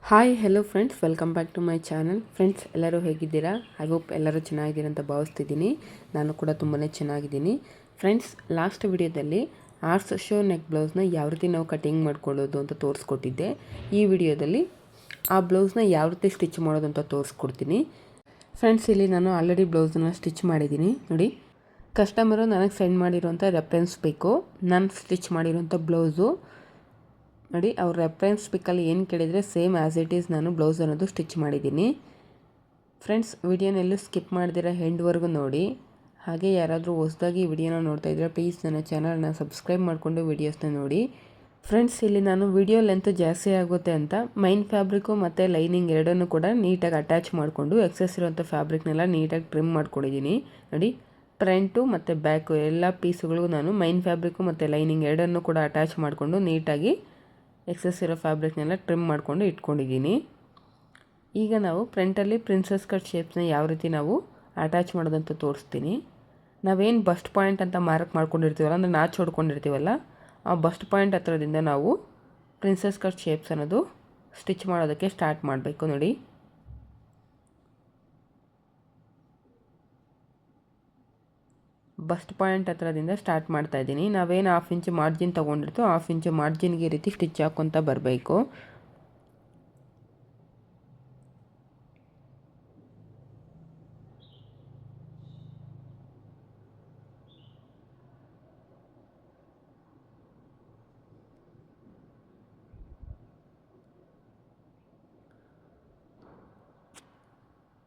Hi hello friends, welcome back to my channel. Friends, ಎಲ್ಲರೂ ಹೇಗಿದ್ದೀರಾ? I hope ಎಲ್ಲರೂ ಚೆನ್ನಾಗಿದ್ದೀರಾ ಅಂತ ಭಾವಿಸ್ತಿದ್ದೀನಿ. ನಾನು ಕೂಡ ತುಂಬಾ ಚೆನ್ನಾಗಿದ್ದೀನಿ. ಫ್ರೆಂಡ್ಸ್, ಲಾಸ್ಟ್ ವಿಡಿಯೋದಲ್ಲಿ ಆರ್ಟ್ಸ್ ಶೋ ನೆಕ್ ಬ್ಲೌಸ್ನ ಯಾವ ರೀತಿ ನಾವು ಕಟಿಂಗ್ ಮಾಡ್ಕೊಳ್ಳೋದು ಅಂತ ತೋರಿಸ್ಕೊಟ್ಟಿದ್ದೆ. ಈ ವಿಡಿಯೋದಲ್ಲಿ ಆ ಬ್ಲೌಸ್ನ ಯಾವ ರೀತಿ ಸ್ಟಿಚ್ ಮಾಡೋದು ಅಂತ ತೋರಿಸ್ಕೊಡ್ತೀನಿ. ಫ್ರೆಂಡ್ಸ್, ಇಲ್ಲಿ ನಾನು ಆಲ್ರೆಡಿ ಬ್ಲೌಸನ್ನ ಸ್ಟಿಚ್ ಮಾಡಿದ್ದೀನಿ. ನೋಡಿ, ಕಸ್ಟಮರು ನನಗೆ ಸೆಂಡ್ ಮಾಡಿರೋಂಥ ರೆಫರೆನ್ಸ್ ಬೇಕು. ನಾನು ಸ್ಟಿಚ್ ಮಾಡಿರೋಂಥ ಬ್ಲೌಸು ನೋಡಿ, ಅವ್ರ ರೆಫರೆನ್ಸ್ ಪಿಕ್ಕಲ್ಲಿ ಏನು ಕೇಳಿದರೆ ಸೇಮ್ ಆ್ಯಸ್ ಇಟ್ ಈಸ್ ನಾನು ಬ್ಲೌಸ್ ಅನ್ನೋದು ಸ್ಟಿಚ್ ಮಾಡಿದ್ದೀನಿ. ಫ್ರೆಂಡ್ಸ್, ವಿಡಿಯೋನೆಲ್ಲೂ ಸ್ಕಿಪ್ ಮಾಡ್ದಿರ ಎಂಡ್ವರೆಗೂ ನೋಡಿ. ಹಾಗೆ ಯಾರಾದರೂ ಹೊಸದಾಗಿ ಈ ವಿಡಿಯೋನ ನೋಡ್ತಾ ಇದ್ದರೆ ಪ್ಲೀಸ್ ನನ್ನ ಚಾನಲ್ನ ಸಬ್ಸ್ಕ್ರೈಬ್ ಮಾಡಿಕೊಂಡು ವೀಡಿಯೋಸ್ನ ನೋಡಿ. ಫ್ರೆಂಡ್ಸ್, ಇಲ್ಲಿ ನಾನು ವಿಡಿಯೋ ಲೆಂತ್ ಜಾಸ್ತಿ ಆಗುತ್ತೆ ಅಂತ ಮೈನ್ ಫ್ಯಾಬ್ರಿಕ್ಕು ಮತ್ತು ಲೈನಿಂಗ್ ಎರಡನ್ನೂ ಕೂಡ ನೀಟಾಗಿ ಅಟ್ಯಾಚ್ ಮಾಡಿಕೊಂಡು ಎಕ್ಸೆಸ್ ಇರೋಂಥ ಫ್ಯಾಬ್ರಿಕ್ನೆಲ್ಲ ನೀಟಾಗಿ ಟ್ರಿಮ್ ಮಾಡ್ಕೊಂಡಿದ್ದೀನಿ. ನೋಡಿ, ಫ್ರಂಟು ಮತ್ತು ಬ್ಯಾಕು ಎಲ್ಲ ಪೀಸುಗಳಿಗೂ ನಾನು ಮೈನ್ ಫ್ಯಾಬ್ರಿಕ್ಕು ಮತ್ತು ಲೈನಿಂಗ್ ಎರಡನ್ನೂ ಕೂಡ ಅಟ್ಯಾಚ್ ಮಾಡಿಕೊಂಡು ನೀಟಾಗಿ ಎಕ್ಸೆಸ್ ಇರೋ ಫ್ಯಾಬ್ರಿಕ್ನೆಲ್ಲ ಟ್ರಿಮ್ ಮಾಡಿಕೊಂಡು ಇಟ್ಕೊಂಡಿದ್ದೀನಿ. ಈಗ ನಾವು ಫ್ರಂಟಲ್ಲಿ ಪ್ರಿನ್ಸಸ್ ಕಟ್ ಶೇಪ್ಸ್ನ ಯಾವ ರೀತಿ ನಾವು ಅಟ್ಯಾಚ್ ಮಾಡೋದಂತ ತೋರಿಸ್ತೀನಿ. ನಾವೇನು ಬಸ್ಟ್ ಪಾಯಿಂಟ್ ಅಂತ ಮಾರ್ಕ್ ಮಾಡ್ಕೊಂಡಿರ್ತೀವಲ್ಲ, ಅಂದರೆ ನಾಚ್ ಹೊಡ್ಕೊಂಡಿರ್ತೀವಲ್ಲ, ಆ ಬಸ್ಟ್ ಪಾಯಿಂಟ್ ಹತ್ರದಿಂದ ನಾವು ಪ್ರಿನ್ಸಸ್ ಕಟ್ ಶೇಪ್ಸ್ ಅನ್ನೋದು ಸ್ಟಿಚ್ ಮಾಡೋದಕ್ಕೆ ಸ್ಟಾರ್ಟ್ ಮಾಡಬೇಕು. ನೋಡಿ, ಬಸ್ಟ್ ಪಾಯಿಂಟ್ ಹತ್ರದಿಂದ ಸ್ಟಾರ್ಟ್ ಮಾಡ್ತಾ ಇದ್ದೀನಿ. ನಾವೇನು 1/2 ಇಂಚ್ ಮಾರ್ಜಿನ್ ತೊಗೊಂಡಿರ್ತೀವೋ 1/2 ಇಂಚ್ ಮಾರ್ಜಿನ್ಗೆ ಈ ರೀತಿ ಸ್ಟಿಚ್ ಹಾಕ್ಕೊತ ಬರಬೇಕು.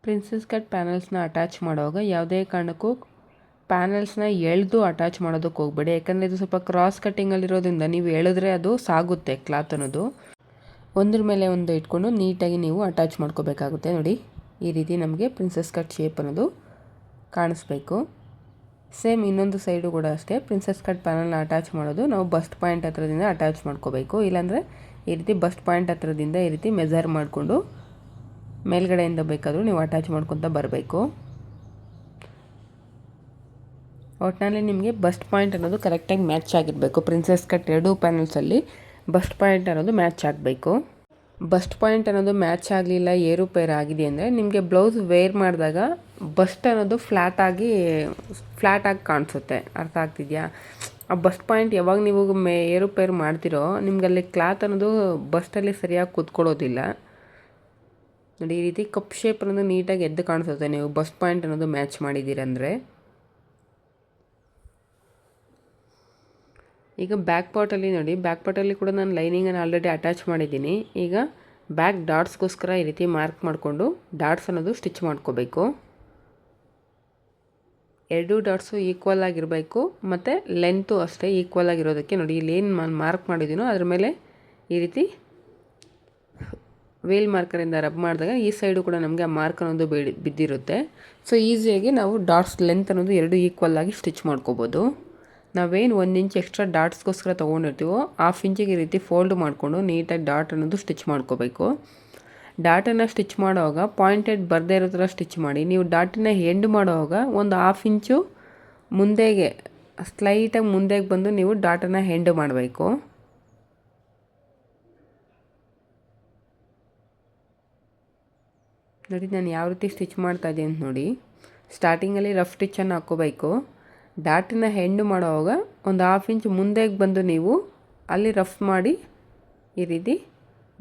ಪ್ರಿನ್ಸಸ್ ಕಟ್ ಪ್ಯಾನಲ್ಸ್ನ ಅಟ್ಯಾಚ್ ಮಾಡುವಾಗ ಯಾವುದೇ ಕಾರಣಕ್ಕೂ ಪ್ಯಾನಲ್ಸ್ನ ಎಳೆದು ಅಟ್ಯಾಚ್ ಮಾಡೋದಕ್ಕೆ ಹೋಗಬೇಡಿ. ಯಾಕಂದರೆ ಇದು ಸ್ವಲ್ಪ ಕ್ರಾಸ್ ಕಟ್ಟಿಂಗಲ್ಲಿರೋದ್ರಿಂದ ನೀವು ಎಳೆದ್ರೆ ಅದು ಸಾಗುತ್ತೆ ಕ್ಲಾತ್ ಅನ್ನೋದು. ಒಂದ್ರ ಮೇಲೆ ಒಂದು ಇಟ್ಕೊಂಡು ನೀಟಾಗಿ ನೀವು ಅಟ್ಯಾಚ್ ಮಾಡ್ಕೋಬೇಕಾಗುತ್ತೆ. ನೋಡಿ, ಈ ರೀತಿ ನಮಗೆ ಪ್ರಿನ್ಸಸ್ ಕಟ್ ಶೇಪ್ ಅನ್ನೋದು ಕಾಣಿಸ್ಬೇಕು. ಸೇಮ್ ಇನ್ನೊಂದು ಸೈಡು ಕೂಡ ಅಷ್ಟೇ, ಪ್ರಿನ್ಸಸ್ ಕಟ್ ಪ್ಯಾನಲ್ನ ಅಟ್ಯಾಚ್ ಮಾಡೋದು ನಾವು ಬಸ್ಟ್ ಪಾಯಿಂಟ್ ಹತ್ರದಿಂದ ಅಟ್ಯಾಚ್ ಮಾಡ್ಕೋಬೇಕು. ಇಲ್ಲಾಂದರೆ ಈ ರೀತಿ ಬಸ್ಟ್ ಪಾಯಿಂಟ್ ಹತ್ರದಿಂದ ಈ ರೀತಿ ಮೆಜರ್ ಮಾಡಿಕೊಂಡು ಮೇಲ್ಗಡೆಯಿಂದ ಬೇಕಾದರೂ ನೀವು ಅಟ್ಯಾಚ್ ಮಾಡ್ಕೊತ ಬರಬೇಕು. ಒಟ್ಟಿನಲ್ಲಿ ನಿಮಗೆ ಬಸ್ಟ್ ಪಾಯಿಂಟ್ ಅನ್ನೋದು ಕರೆಕ್ಟಾಗಿ ಮ್ಯಾಚ್ ಆಗಿರಬೇಕು. ಪ್ರಿನ್ಸಸ್ ಕಟ್ ಎರಡೂ ಪ್ಯಾನಲ್ಸಲ್ಲಿ ಬಸ್ಟ್ ಪಾಯಿಂಟ್ ಅನ್ನೋದು ಮ್ಯಾಚ್ ಆಗಬೇಕು. ಬಸ್ಟ್ ಪಾಯಿಂಟ್ ಅನ್ನೋದು ಮ್ಯಾಚ್ ಆಗಲಿಲ್ಲ, ಏರುಪೇರು ಆಗಿದೆ ಅಂದರೆ ನಿಮಗೆ ಬ್ಲೌಸ್ ವೇರ್ ಮಾಡಿದಾಗ ಬಸ್ಟ್ ಅನ್ನೋದು ಫ್ಲ್ಯಾಟಾಗಿ ಕಾಣಿಸುತ್ತೆ. ಅರ್ಥ ಆಗ್ತಿದೆಯಾ? ಆ ಬಸ್ಟ್ ಪಾಯಿಂಟ್ ಯಾವಾಗ ನೀವು ಏರುಪೇರು ಮಾಡ್ತಿರೋ ನಿಮಗಲ್ಲಿ ಕ್ಲಾತ್ ಅನ್ನೋದು ಬಸ್ಟಲ್ಲಿ ಸರಿಯಾಗಿ ಕೂತ್ಕೊಳ್ಳೋದಿಲ್ಲ. ನೋಡಿ, ಈ ರೀತಿ ಕಪ್ ಶೇಪ್ ಅನ್ನೋದು ನೀಟಾಗಿ ಎದ್ದು ಕಾಣಿಸುತ್ತೆ ನೀವು ಬಸ್ಟ್ ಪಾಯಿಂಟ್ ಅನ್ನೋದು ಮ್ಯಾಚ್ ಮಾಡಿದ್ದೀರಂದರೆ. ಈಗ ಬ್ಯಾಕ್ ಪಾರ್ಟಲ್ಲಿ ನೋಡಿ, ಬ್ಯಾಕ್ ಪಾರ್ಟಲ್ಲಿ ಕೂಡ ನಾನು ಲೈನಿಂಗನ್ನು ಆಲ್ರೆಡಿ ಅಟ್ಯಾಚ್ ಮಾಡಿದ್ದೀನಿ. ಈಗ ಬ್ಯಾಕ್ ಡಾಟ್ಸ್ಗೋಸ್ಕರ ಈ ರೀತಿ ಮಾರ್ಕ್ ಮಾಡಿಕೊಂಡು ಡಾಟ್ಸ್ ಅನ್ನೋದು ಸ್ಟಿಚ್ ಮಾಡ್ಕೋಬೇಕು. ಎರಡೂ ಡಾಟ್ಸು ಈಕ್ವಲ್ ಆಗಿರಬೇಕು ಮತ್ತು ಲೆಂತು ಅಷ್ಟೇ ಈಕ್ವಲ್ ಆಗಿರೋದಕ್ಕೆ ನೋಡಿ, ಇಲ್ಲಿ ಏನು ನಾನು ಮಾರ್ಕ್ ಮಾಡಿದ್ದೀನೋ ಅದ್ರ ಮೇಲೆ ಈ ರೀತಿ ವೇಲ್ ಮಾರ್ಕರಿಂದ ರಬ್ ಮಾಡಿದಾಗ ಈ ಸೈಡು ಕೂಡ ನಮಗೆ ಆ ಮಾರ್ಕ್ ಅನ್ನೋದು ಬಿದ್ದಿರುತ್ತೆ. ಸೊ ಈಸಿಯಾಗಿ ನಾವು ಡಾಟ್ಸ್ ಲೆಂತ್ ಅನ್ನೋದು ಎರಡು ಈಕ್ವಲ್ ಆಗಿ ಸ್ಟಿಚ್ ಮಾಡ್ಕೋಬೋದು. ನಾವೇನು 1 ಇಂಚ್ ಎಕ್ಸ್ಟ್ರಾ ಡಾಟ್ಸ್ಗೋಸ್ಕರ ತೊಗೊಂಡಿರ್ತೀವೋ 1/2 ಇಂಚಿಗೆ ಈ ರೀತಿ ಫೋಲ್ಡ್ ಮಾಡಿಕೊಂಡು ನೀಟಾಗಿ ಡಾಟ್ ಅನ್ನೋದು ಸ್ಟಿಚ್ ಮಾಡ್ಕೋಬೇಕು. ಡಾಟನ್ನು ಸ್ಟಿಚ್ ಮಾಡುವಾಗ ಪಾಯಿಂಟೆಡ್ ಬರದೇ ಇರೋ ಥರ ಸ್ಟಿಚ್ ಮಾಡಿ. ನೀವು ಡಾಟನ್ನು ಎಂಡ್ ಮಾಡುವಾಗ ಒಂದು 1/2 ಇಂಚು ಮುಂದೆಗೆ ಸ್ಲೈಟಾಗಿ ಮುಂದೆಗೆ ಬಂದು ನೀವು ಡಾಟನ್ನು ಎಂಡ್ ಮಾಡಬೇಕು. ನೋಡಿ, ನಾನು ಯಾವ ರೀತಿ ಸ್ಟಿಚ್ ಮಾಡ್ತಾಯಿದ್ದೀನಿ ಅಂತ ನೋಡಿ. ಸ್ಟಾರ್ಟಿಂಗಲ್ಲಿ ರಫ್ ಸ್ಟಿಚ್ಚನ್ನು ಹಾಕ್ಕೋಬೇಕು. ಡಾಟನ್ನು ಎಂಡ್ ಮಾಡುವಾಗ ಒಂದು 1/2 ಇಂಚ್ ಮುಂದೆಗೆ ಬಂದು ನೀವು ಅಲ್ಲಿ ರಫ್ ಮಾಡಿ ಈ ರೀತಿ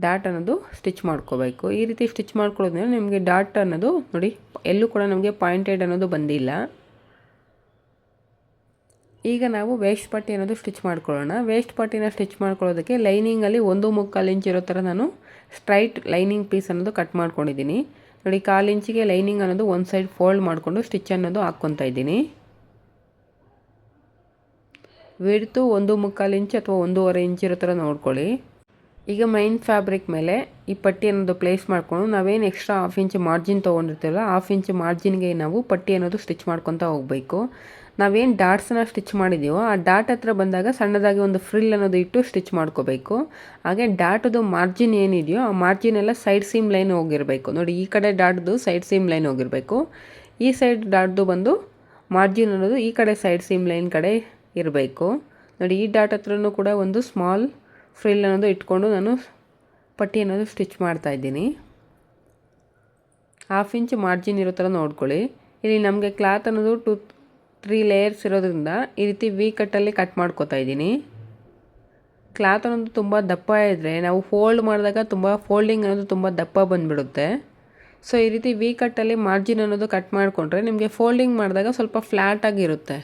ಡಾಟ್ ಅನ್ನೋದು ಸ್ಟಿಚ್ ಮಾಡ್ಕೋಬೇಕು. ಈ ರೀತಿ ಸ್ಟಿಚ್ ಮಾಡ್ಕೊಳ್ಳೋದ್ರಿಂದ ನಿಮಗೆ ಡಾಟ್ ಅನ್ನೋದು ನೋಡಿ ಎಲ್ಲೂ ಕೂಡ ನಮಗೆ ಪಾಯಿಂಟೆಡ್ ಅನ್ನೋದು ಬಂದಿಲ್ಲ. ಈಗ ನಾವು ವೇಸ್ಟ್ ಪಟ್ಟಿ ಅನ್ನೋದು ಸ್ಟಿಚ್ ಮಾಡ್ಕೊಳ್ಳೋಣ. ವೇಸ್ಟ್ ಪಟ್ಟಿನ ಸ್ಟಿಚ್ ಮಾಡ್ಕೊಳ್ಳೋದಕ್ಕೆ ಲೈನಿಂಗಲ್ಲಿ 1.25 ಇಂಚ್ ಇರೋ ಥರ ನಾನು ಸ್ಟ್ರೈಟ್ ಲೈನಿಂಗ್ ಪೀಸ್ ಅನ್ನೋದು ಕಟ್ ಮಾಡ್ಕೊಂಡಿದ್ದೀನಿ. ನೋಡಿ, 1/4 ಇಂಚಿಗೆ ಲೈನಿಂಗ್ ಅನ್ನೋದು ಒಂದು ಸೈಡ್ ಫೋಲ್ಡ್ ಮಾಡಿಕೊಂಡು ಸ್ಟಿಚ್ ಅನ್ನೋದು ಹಾಕ್ಕೊತಾ ಇದ್ದೀನಿ. ವಿಡ್ತು 1.25 ಇಂಚ್ ಅಥವಾ 1.5 ಇಂಚ್ ಇರೋ ಥರ ನೋಡ್ಕೊಳ್ಳಿ. ಈಗ ಮೈನ್ ಫ್ಯಾಬ್ರಿಕ್ ಮೇಲೆ ಈ ಪಟ್ಟಿ ಅನ್ನೋದು ಪ್ಲೇಸ್ ಮಾಡಿಕೊಂಡು ನಾವೇನು ಎಕ್ಸ್ಟ್ರಾ 1/2 ಇಂಚ್ ಮಾರ್ಜಿನ್ ತೊಗೊಂಡಿರ್ತೀವಲ್ಲ 1/2 ಇಂಚ್ ಮಾರ್ಜಿನ್ಗೆ ನಾವು ಪಟ್ಟಿ ಅನ್ನೋದು ಸ್ಟಿಚ್ ಮಾಡ್ಕೊತಾ ಹೋಗಬೇಕು. ನಾವೇನು ಡಾಟ್ಸನ್ನ ಸ್ಟಿಚ್ ಮಾಡಿದ್ದೀವೋ ಆ ಡಾಟ್ ಹತ್ರ ಬಂದಾಗ ಸಣ್ಣದಾಗಿ ಒಂದು ಫ್ರಿಲ್ ಅನ್ನೋದು ಇಟ್ಟು ಸ್ಟಿಚ್ ಮಾಡ್ಕೋಬೇಕು. ಹಾಗೆ ಡಾಟದು ಮಾರ್ಜಿನ್ ಏನಿದೆಯೋ ಆ ಮಾರ್ಜಿನ್ ಎಲ್ಲ ಸೈಡ್ ಸೀಮ್ ಲೈನ್ ಹೋಗಿರಬೇಕು. ನೋಡಿ, ಈ ಕಡೆ ಡಾಟ್ದು ಸೈಡ್ ಸೀಮ್ ಲೈನ್ ಹೋಗಿರಬೇಕು. ಈ ಸೈಡ್ ಡಾಟ್ದು ಬಂದು ಮಾರ್ಜಿನ್ ಅನ್ನೋದು ಈ ಕಡೆ ಸೈಡ್ ಸೀಮ್ ಲೈನ್ ಕಡೆ ಇರಬೇಕು. ನೋಡಿ, ಈ ಡಾಟ್ ಹತ್ರನೂ ಕೂಡ ಒಂದು ಸ್ಮಾಲ್ ಫ್ರಿಲ್ ಅನ್ನೋದು ಇಟ್ಕೊಂಡು ನಾನು ಪಟ್ಟಿ ಅನ್ನೋದು ಸ್ಟಿಚ್ ಮಾಡ್ತಾಯಿದ್ದೀನಿ. 1/2 ಇಂಚ್ ಮಾರ್ಜಿನ್ ಇರೋ ಥರ ನೋಡ್ಕೊಳ್ಳಿ. ಇಲ್ಲಿ ನಮಗೆ ಕ್ಲಾತ್ ಅನ್ನೋದು 2-3 ಲೇಯರ್ಸ್ ಇರೋದ್ರಿಂದ ಈ ರೀತಿ ವಿ ಕಟ್ಟಲ್ಲಿ ಕಟ್ ಮಾಡ್ಕೊತಾ ಇದ್ದೀನಿ. ಕ್ಲಾತ್ ಅನ್ನೋದು ತುಂಬ ದಪ್ಪ ಇದ್ದರೆ ನಾವು ಫೋಲ್ಡ್ ಮಾಡಿದಾಗ ಫೋಲ್ಡಿಂಗ್ ಅನ್ನೋದು ತುಂಬ ದಪ್ಪ ಬಂದುಬಿಡುತ್ತೆ. ಸೊ ಈ ರೀತಿ ವಿ ಕಟ್ಟಲ್ಲಿ ಮಾರ್ಜಿನ್ ಅನ್ನೋದು ಕಟ್ ಮಾಡಿಕೊಂಡ್ರೆ ನಿಮಗೆ ಫೋಲ್ಡಿಂಗ್ ಮಾಡಿದಾಗ ಸ್ವಲ್ಪ ಫ್ಲ್ಯಾಟಾಗಿರುತ್ತೆ.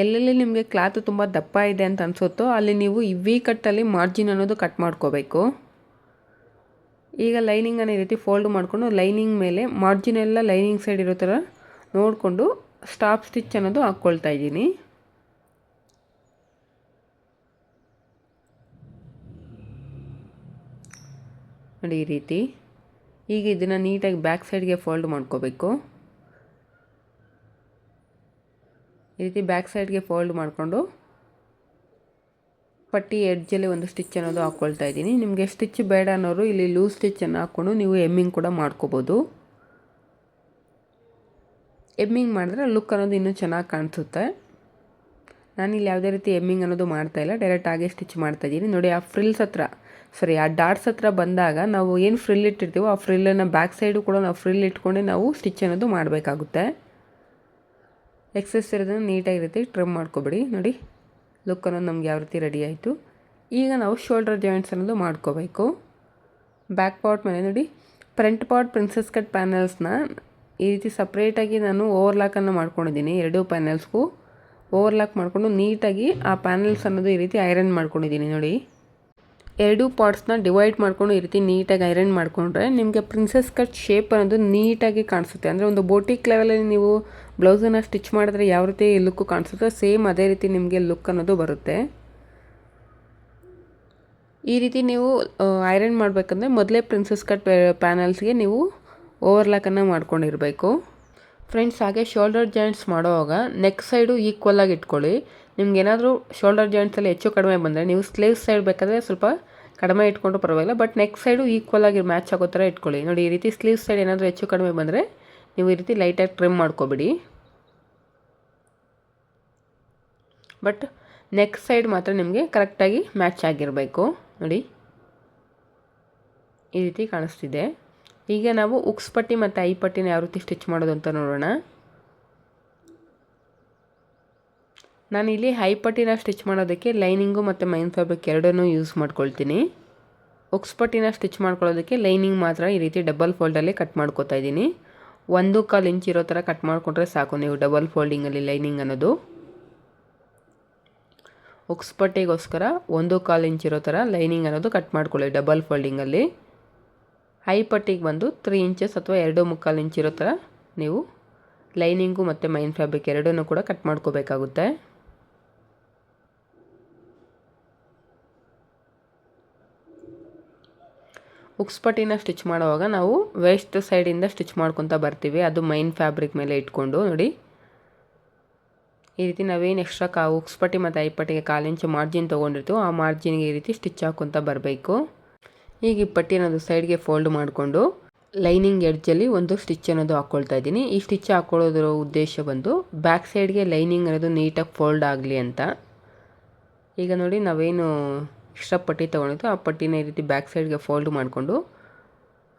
ಎಲ್ಲೆಲ್ಲಿ ನಿಮಗೆ ಕ್ಲಾತು ತುಂಬ ದಪ್ಪ ಇದೆ ಅಂತ ಅನಿಸುತ್ತೋ ಅಲ್ಲಿ ನೀವು ಈ ವಿ ಕಟ್ಟಲ್ಲಿ ಮಾರ್ಜಿನ್ ಅನ್ನೋದು ಕಟ್ ಮಾಡ್ಕೋಬೇಕು. ಈಗ ಲೈನಿಂಗನ್ನು ಈ ರೀತಿ ಫೋಲ್ಡ್ ಮಾಡಿಕೊಂಡು ಲೈನಿಂಗ್ ಮೇಲೆ ಮಾರ್ಜಿನ್ ಎಲ್ಲ ಲೈನಿಂಗ್ ಸೈಡ್ ಇರೋ ಥರ ನೋಡಿಕೊಂಡು ಸ್ಟಾಪ್ ಸ್ಟಿಚ್ ಅನ್ನೋದು ಹಾಕ್ಕೊಳ್ತಾ ಇದ್ದೀನಿ. ನೋಡಿ ಈ ರೀತಿ. ಈಗ ಇದನ್ನು ನೀಟಾಗಿ ಬ್ಯಾಕ್ ಸೈಡ್ಗೆ ಫೋಲ್ಡ್ ಮಾಡ್ಕೋಬೇಕು. ಈ ರೀತಿ ಬ್ಯಾಕ್ ಸೈಡ್ಗೆ ಫೋಲ್ಡ್ ಮಾಡಿಕೊಂಡು ಪಟ್ಟಿ ಎಡ್ಜಲ್ಲಿ ಒಂದು ಸ್ಟಿಚ್ ಅನ್ನೋದು ಹಾಕ್ಕೊಳ್ತಾ ಇದ್ದೀನಿ. ನಿಮಗೆ ಸ್ಟಿಚ್ ಬೇಡ ಅನ್ನೋರು ಇಲ್ಲಿ ಲೂಸ್ ಸ್ಟಿಚ್ಚನ್ನು ಹಾಕ್ಕೊಂಡು ನೀವು ಎಮ್ಮಿಂಗ್ ಕೂಡ ಮಾಡ್ಕೋಬೋದು. ಎಮ್ಮಿಂಗ್ ಮಾಡಿದ್ರೆ ಲುಕ್ ಅನ್ನೋದು ಇನ್ನೂ ಚೆನ್ನಾಗಿ ಕಾಣಿಸುತ್ತೆ. ನಾನಿಲ್ಲಿ ಯಾವುದೇ ರೀತಿ ಎಮ್ಮಿಂಗ್ ಅನ್ನೋದು ಮಾಡ್ತಾಯಿಲ್ಲ, ಡೈರೆಕ್ಟ್ ಆಗೇ ಸ್ಟಿಚ್ ಮಾಡ್ತಾಯಿದ್ದೀನಿ. ನೋಡಿ ಆ ಡಾಟ್ಸ್ ಹತ್ರ ಬಂದಾಗ ನಾವು ಏನು ಫ್ರಿಲ್ ಇಟ್ಟಿರ್ತೀವೋ ಆ ಫ್ರಿಲ್ಲನ್ನು ಬ್ಯಾಕ್ ಸೈಡು ಕೂಡ ನಾವು ಫ್ರಿಲ್ ಇಟ್ಕೊಂಡೆ ನಾವು ಸ್ಟಿಚ್ ಅನ್ನೋದು ಮಾಡಬೇಕಾಗುತ್ತೆ. ಎಕ್ಸೆಸ್ ಇರೋದನ್ನು ನೀಟಾಗಿರುತ್ತೆ ಟ್ರಿಮ್ ಮಾಡ್ಕೊಬಿಡಿ. ನೋಡಿ ಲುಕ್ ಅನ್ನೋದು ನಮ್ಗೆ ಯಾವ ರೀತಿ ರೆಡಿ ಆಯಿತು. ಈಗ ನಾವು ಶೋಲ್ಡರ್ ಜಾಯಿಂಟ್ಸ್ ಅನ್ನೋದು ಮಾಡ್ಕೋಬೇಕು. ಬ್ಯಾಕ್ ಪಾರ್ಟ್ ಮೇಲೆ ನೋಡಿ ಫ್ರಂಟ್ ಪಾರ್ಟ್ ಪ್ರಿನ್ಸೆಸ್ ಕಟ್ ಪ್ಯಾನಲ್ಸ್ನ ಈ ರೀತಿ ಸಪ್ರೇಟಾಗಿ ನಾನು ಓವರ್ಲಾಕನ್ನು ಮಾಡ್ಕೊಂಡಿದ್ದೀನಿ. 2 ಪ್ಯಾನಲ್ಸ್ಗೂ ಓವರ್ಲಾಕ್ ಮಾಡಿಕೊಂಡು ನೀಟಾಗಿ ಆ ಪ್ಯಾನಲ್ಸ್ ಅನ್ನೋದು ಈ ರೀತಿ ಐರನ್ ಮಾಡ್ಕೊಂಡಿದ್ದೀನಿ. ನೋಡಿ 2 ಪಾರ್ಟ್ಸ್ನ ಡಿವೈಡ್ ಮಾಡಿಕೊಂಡು ಈ ರೀತಿ ನೀಟಾಗಿ ಐರನ್ ಮಾಡಿಕೊಂಡ್ರೆ ನಿಮಗೆ ಪ್ರಿನ್ಸೆಸ್ ಕಟ್ ಶೇಪ್ ಅನ್ನೋದು ನೀಟಾಗಿ ಕಾಣಿಸುತ್ತೆ. ಅಂದರೆ ಒಂದು ಬೋಟಿಕ್ ಲೆವೆಲಲ್ಲಿ ನೀವು ಬ್ಲೌಸನ್ನು ಸ್ಟಿಚ್ ಮಾಡಿದ್ರೆ ಯಾವ ರೀತಿ ಲುಕ್ಕು ಕಾಣಿಸುತ್ತೋ ಸೇಮ್ ಅದೇ ರೀತಿ ನಿಮಗೆ ಲುಕ್ ಅನ್ನೋದು ಬರುತ್ತೆ. ಈ ರೀತಿ ನೀವು ಐರನ್ ಮಾಡಬೇಕಂದ್ರೆ ಮೊದಲೇ ಪ್ರಿನ್ಸೆಸ್ ಕಟ್ ಪ್ಯಾನಲ್ಸ್ಗೆ ನೀವು ಓವರ್ಲಾಕನ್ನು ಮಾಡ್ಕೊಂಡಿರಬೇಕು. ಫ್ರೆಂಡ್ಸ್, ಹಾಗೆ ಶೋಲ್ಡರ್ ಜಾಯಿಂಟ್ಸ್ ಮಾಡುವಾಗ ನೆಕ್ ಸೈಡು ಈಕ್ವಲಾಗಿ ಇಟ್ಕೊಳ್ಳಿ. ನಿಮ್ಗೆ ಏನಾದರೂ ಶೋಲ್ಡರ್ ಜಾಯಿಂಟ್ಸಲ್ಲಿ ಹೆಚ್ಚು ಕಡಿಮೆ ಬಂದರೆ ನೀವು ಸ್ಲೀವ್ ಸೈಡ್ ಬೇಕಾದರೆ ಸ್ವಲ್ಪ ಕಡಿಮೆ ಇಟ್ಕೊಂಡು ಪರವಾಗಿಲ್ಲ, ಬಟ್ ನೆಕ್ ಸೈಡು ಈಕ್ವಲಾಗಿ ಮ್ಯಾಚ್ ಆಗೋ ಥರ ಇಟ್ಕೊಳ್ಳಿ. ನೋಡಿ ಈ ರೀತಿ ಸ್ಲೀವ್ ಸೈಡ್ ಏನಾದರೂ ಹೆಚ್ಚು ಕಡಿಮೆ ಬಂದರೆ ನೀವು ಈ ರೀತಿ ಲೈಟಾಗಿ ಟ್ರಿಮ್ ಮಾಡ್ಕೊಬಿಡಿ. ಬಟ್ ನೆಕ್ ಸೈಡ್ ಮಾತ್ರ ನಿಮಗೆ ಕರೆಕ್ಟಾಗಿ ಮ್ಯಾಚ್ ಆಗಿರಬೇಕು. ನೋಡಿ ಈ ರೀತಿ ಕಾಣಿಸ್ತಿದೆ. ಈಗ ನಾವು ಉಕ್ಸ್ ಪಟ್ಟಿ ಮತ್ತು ಐ ಪಟ್ಟಿನ ಯಾವ ರೀತಿ ಸ್ಟಿಚ್ ಮಾಡೋದು ಅಂತ ನೋಡೋಣ. ನಾನಿಲ್ಲಿ ಐ ಪಟ್ಟಿನ ಸ್ಟಿಚ್ ಮಾಡೋದಕ್ಕೆ ಲೈನಿಂಗು ಮತ್ತು ಮೈನ್ ಫ್ಯಾಬ್ರಿಕ್ ಎರಡನ್ನೂ ಯೂಸ್ ಮಾಡ್ಕೊಳ್ತೀನಿ. ಉಕ್ಸ್ ಪಟ್ಟಿನ ಸ್ಟಿಚ್ ಮಾಡ್ಕೊಳ್ಳೋದಕ್ಕೆ ಲೈನಿಂಗ್ ಮಾತ್ರ ಈ ರೀತಿ ಡಬಲ್ ಫೋಲ್ಡಲ್ಲಿ ಕಟ್ ಮಾಡ್ಕೊತಾ ಇದ್ದೀನಿ. 1/4 ಇಂಚ್ ಇರೋ ಥರ ಕಟ್ ಮಾಡಿಕೊಂಡ್ರೆ ಸಾಕು ನೀವು ಡಬಲ್ ಫೋಲ್ಡಿಂಗಲ್ಲಿ ಲೈನಿಂಗ್ ಅನ್ನೋದು. ಉಕ್ಸ್ ಪಟ್ಟಿಗೋಸ್ಕರ 1/4 ಇಂಚ್ ಇರೋ ಥರ ಲೈನಿಂಗ್ ಅನ್ನೋದು ಕಟ್ ಮಾಡ್ಕೊಳ್ಳಿ ಡಬಲ್ ಫೋಲ್ಡಿಂಗಲ್ಲಿ. ಐ ಪಟ್ಟಿಗೆ ಬಂದು 3 ಇಂಚಸ್ ಅಥವಾ 2/4 ಇಂಚ್ ಇರೋ ಥರ ನೀವು ಲೈನಿಂಗು ಮತ್ತು ಮೈನ್ ಫ್ಯಾಬ್ರಿಕ್ ಎರಡನ್ನೂ ಕೂಡ ಕಟ್ ಮಾಡ್ಕೋಬೇಕಾಗುತ್ತೆ. ಉಕ್ಸ್ ಪಟ್ಟಿನ ಸ್ಟಿಚ್ ಮಾಡುವಾಗ ನಾವು ವೇಸ್ಟ್ ಸೈಡಿಂದ ಸ್ಟಿಚ್ ಮಾಡ್ಕೊತಾ ಬರ್ತೀವಿ, ಅದು ಮೈನ್ ಫ್ಯಾಬ್ರಿಕ್ ಮೇಲೆ ಇಟ್ಕೊಂಡು. ನೋಡಿ ಈ ರೀತಿ ನಾವೇನು ಎಕ್ಸ್ಟ್ರಾ ಉಕ್ಸ್ ಪಟ್ಟಿ ಮತ್ತು ಐ ಪಟ್ಟಿಗೆ 1/4 ಇಂಚ್ ಮಾರ್ಜಿನ್ ತೊಗೊಂಡಿರ್ತೀವೋ ಆ ಮಾರ್ಜಿನ್ಗೆ ಈ ರೀತಿ ಸ್ಟಿಚ್ ಹಾಕ್ಕೊತಾ ಬರಬೇಕು. ಈಗ ಈ ಪಟ್ಟಿ ಅನ್ನೋದು ಸೈಡ್ಗೆ ಫೋಲ್ಡ್ ಮಾಡಿಕೊಂಡು ಲೈನಿಂಗ್ ಎಡ್ಜಲ್ಲಿ ಒಂದು ಸ್ಟಿಚ್ ಅನ್ನೋದು ಹಾಕ್ಕೊಳ್ತಾ ಇದ್ದೀನಿ. ಈ ಸ್ಟಿಚ್ ಹಾಕ್ಕೊಳ್ಳೋದ್ರ ಉದ್ದೇಶ ಬಂದು ಬ್ಯಾಕ್ ಸೈಡ್ಗೆ ಲೈನಿಂಗ್ ಅನ್ನೋದು ನೀಟಾಗಿ ಫೋಲ್ಡ್ ಆಗಲಿ ಅಂತ. ಈಗ ನೋಡಿ ನಾವೇನು ಎಕ್ಸ್ಟ್ರಾ ಪಟ್ಟಿ ತೊಗೊಂಡಿದ್ದು ಆ ಪಟ್ಟಿನ ಈ ರೀತಿ ಬ್ಯಾಕ್ ಸೈಡ್ಗೆ ಫೋಲ್ಡ್ ಮಾಡಿಕೊಂಡು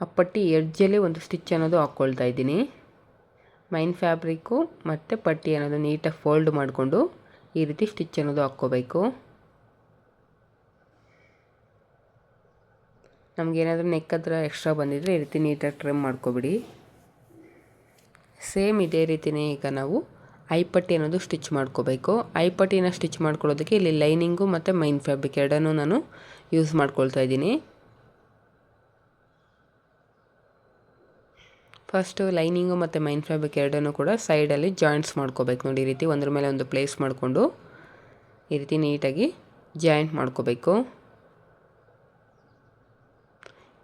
ಆ ಪಟ್ಟಿ ಎಡ್ಜಲ್ಲಿ ಒಂದು ಸ್ಟಿಚ್ ಅನ್ನೋದು ಹಾಕ್ಕೊಳ್ತಾ ಇದ್ದೀನಿ. ಮೈನ್ ಫ್ಯಾಬ್ರಿಕ್ಕು ಮತ್ತು ಪಟ್ಟಿ ಅನ್ನೋದು ನೀಟಾಗಿ ಫೋಲ್ಡ್ ಮಾಡಿಕೊಂಡು ಈ ರೀತಿ ಸ್ಟಿಚ್ ಅನ್ನೋದು ಹಾಕ್ಕೋಬೇಕು. ನಮಗೇನಾದರೂ ನೆಕ್ ಹತ್ರ ಎಕ್ಸ್ಟ್ರಾ ಬಂದಿದ್ದರೆ ಈ ರೀತಿ ನೀಟಾಗಿ ಟ್ರಿಮ್ ಮಾಡ್ಕೊಬಿಡಿ. ಸೇಮ್ ಇದೇ ರೀತಿಯೇ ಈಗ ನಾವು ಐ ಪಟ್ಟಿ ಅನ್ನೋದು ಸ್ಟಿಚ್ ಮಾಡ್ಕೋಬೇಕು. ಐ ಪಟ್ಟಿನ ಸ್ಟಿಚ್ ಮಾಡ್ಕೊಳ್ಳೋದಕ್ಕೆ ಇಲ್ಲಿ ಲೈನಿಂಗು ಮತ್ತು ಮೈನ್ ಫ್ಯಾಬ್ರಿಕ್ ಎರಡನ್ನೂ ನಾನು ಯೂಸ್ ಮಾಡ್ಕೊಳ್ತಾ ಇದ್ದೀನಿ. ಫಸ್ಟು ಲೈನಿಂಗು ಮತ್ತು ಮೈನ್ ಫ್ಯಾಬ್ರಿಕ್ ಎರಡನ್ನೂ ಕೂಡ ಸೈಡಲ್ಲಿ ಜಾಯಿಂಟ್ಸ್ ಮಾಡ್ಕೋಬೇಕು. ನೋಡಿ ಈ ರೀತಿ ಒಂದ್ರ ಮೇಲೆ ಒಂದು ಪ್ಲೇಸ್ ಮಾಡಿಕೊಂಡು ಈ ರೀತಿ ನೀಟಾಗಿ ಜಾಯಿಂಟ್ ಮಾಡ್ಕೋಬೇಕು.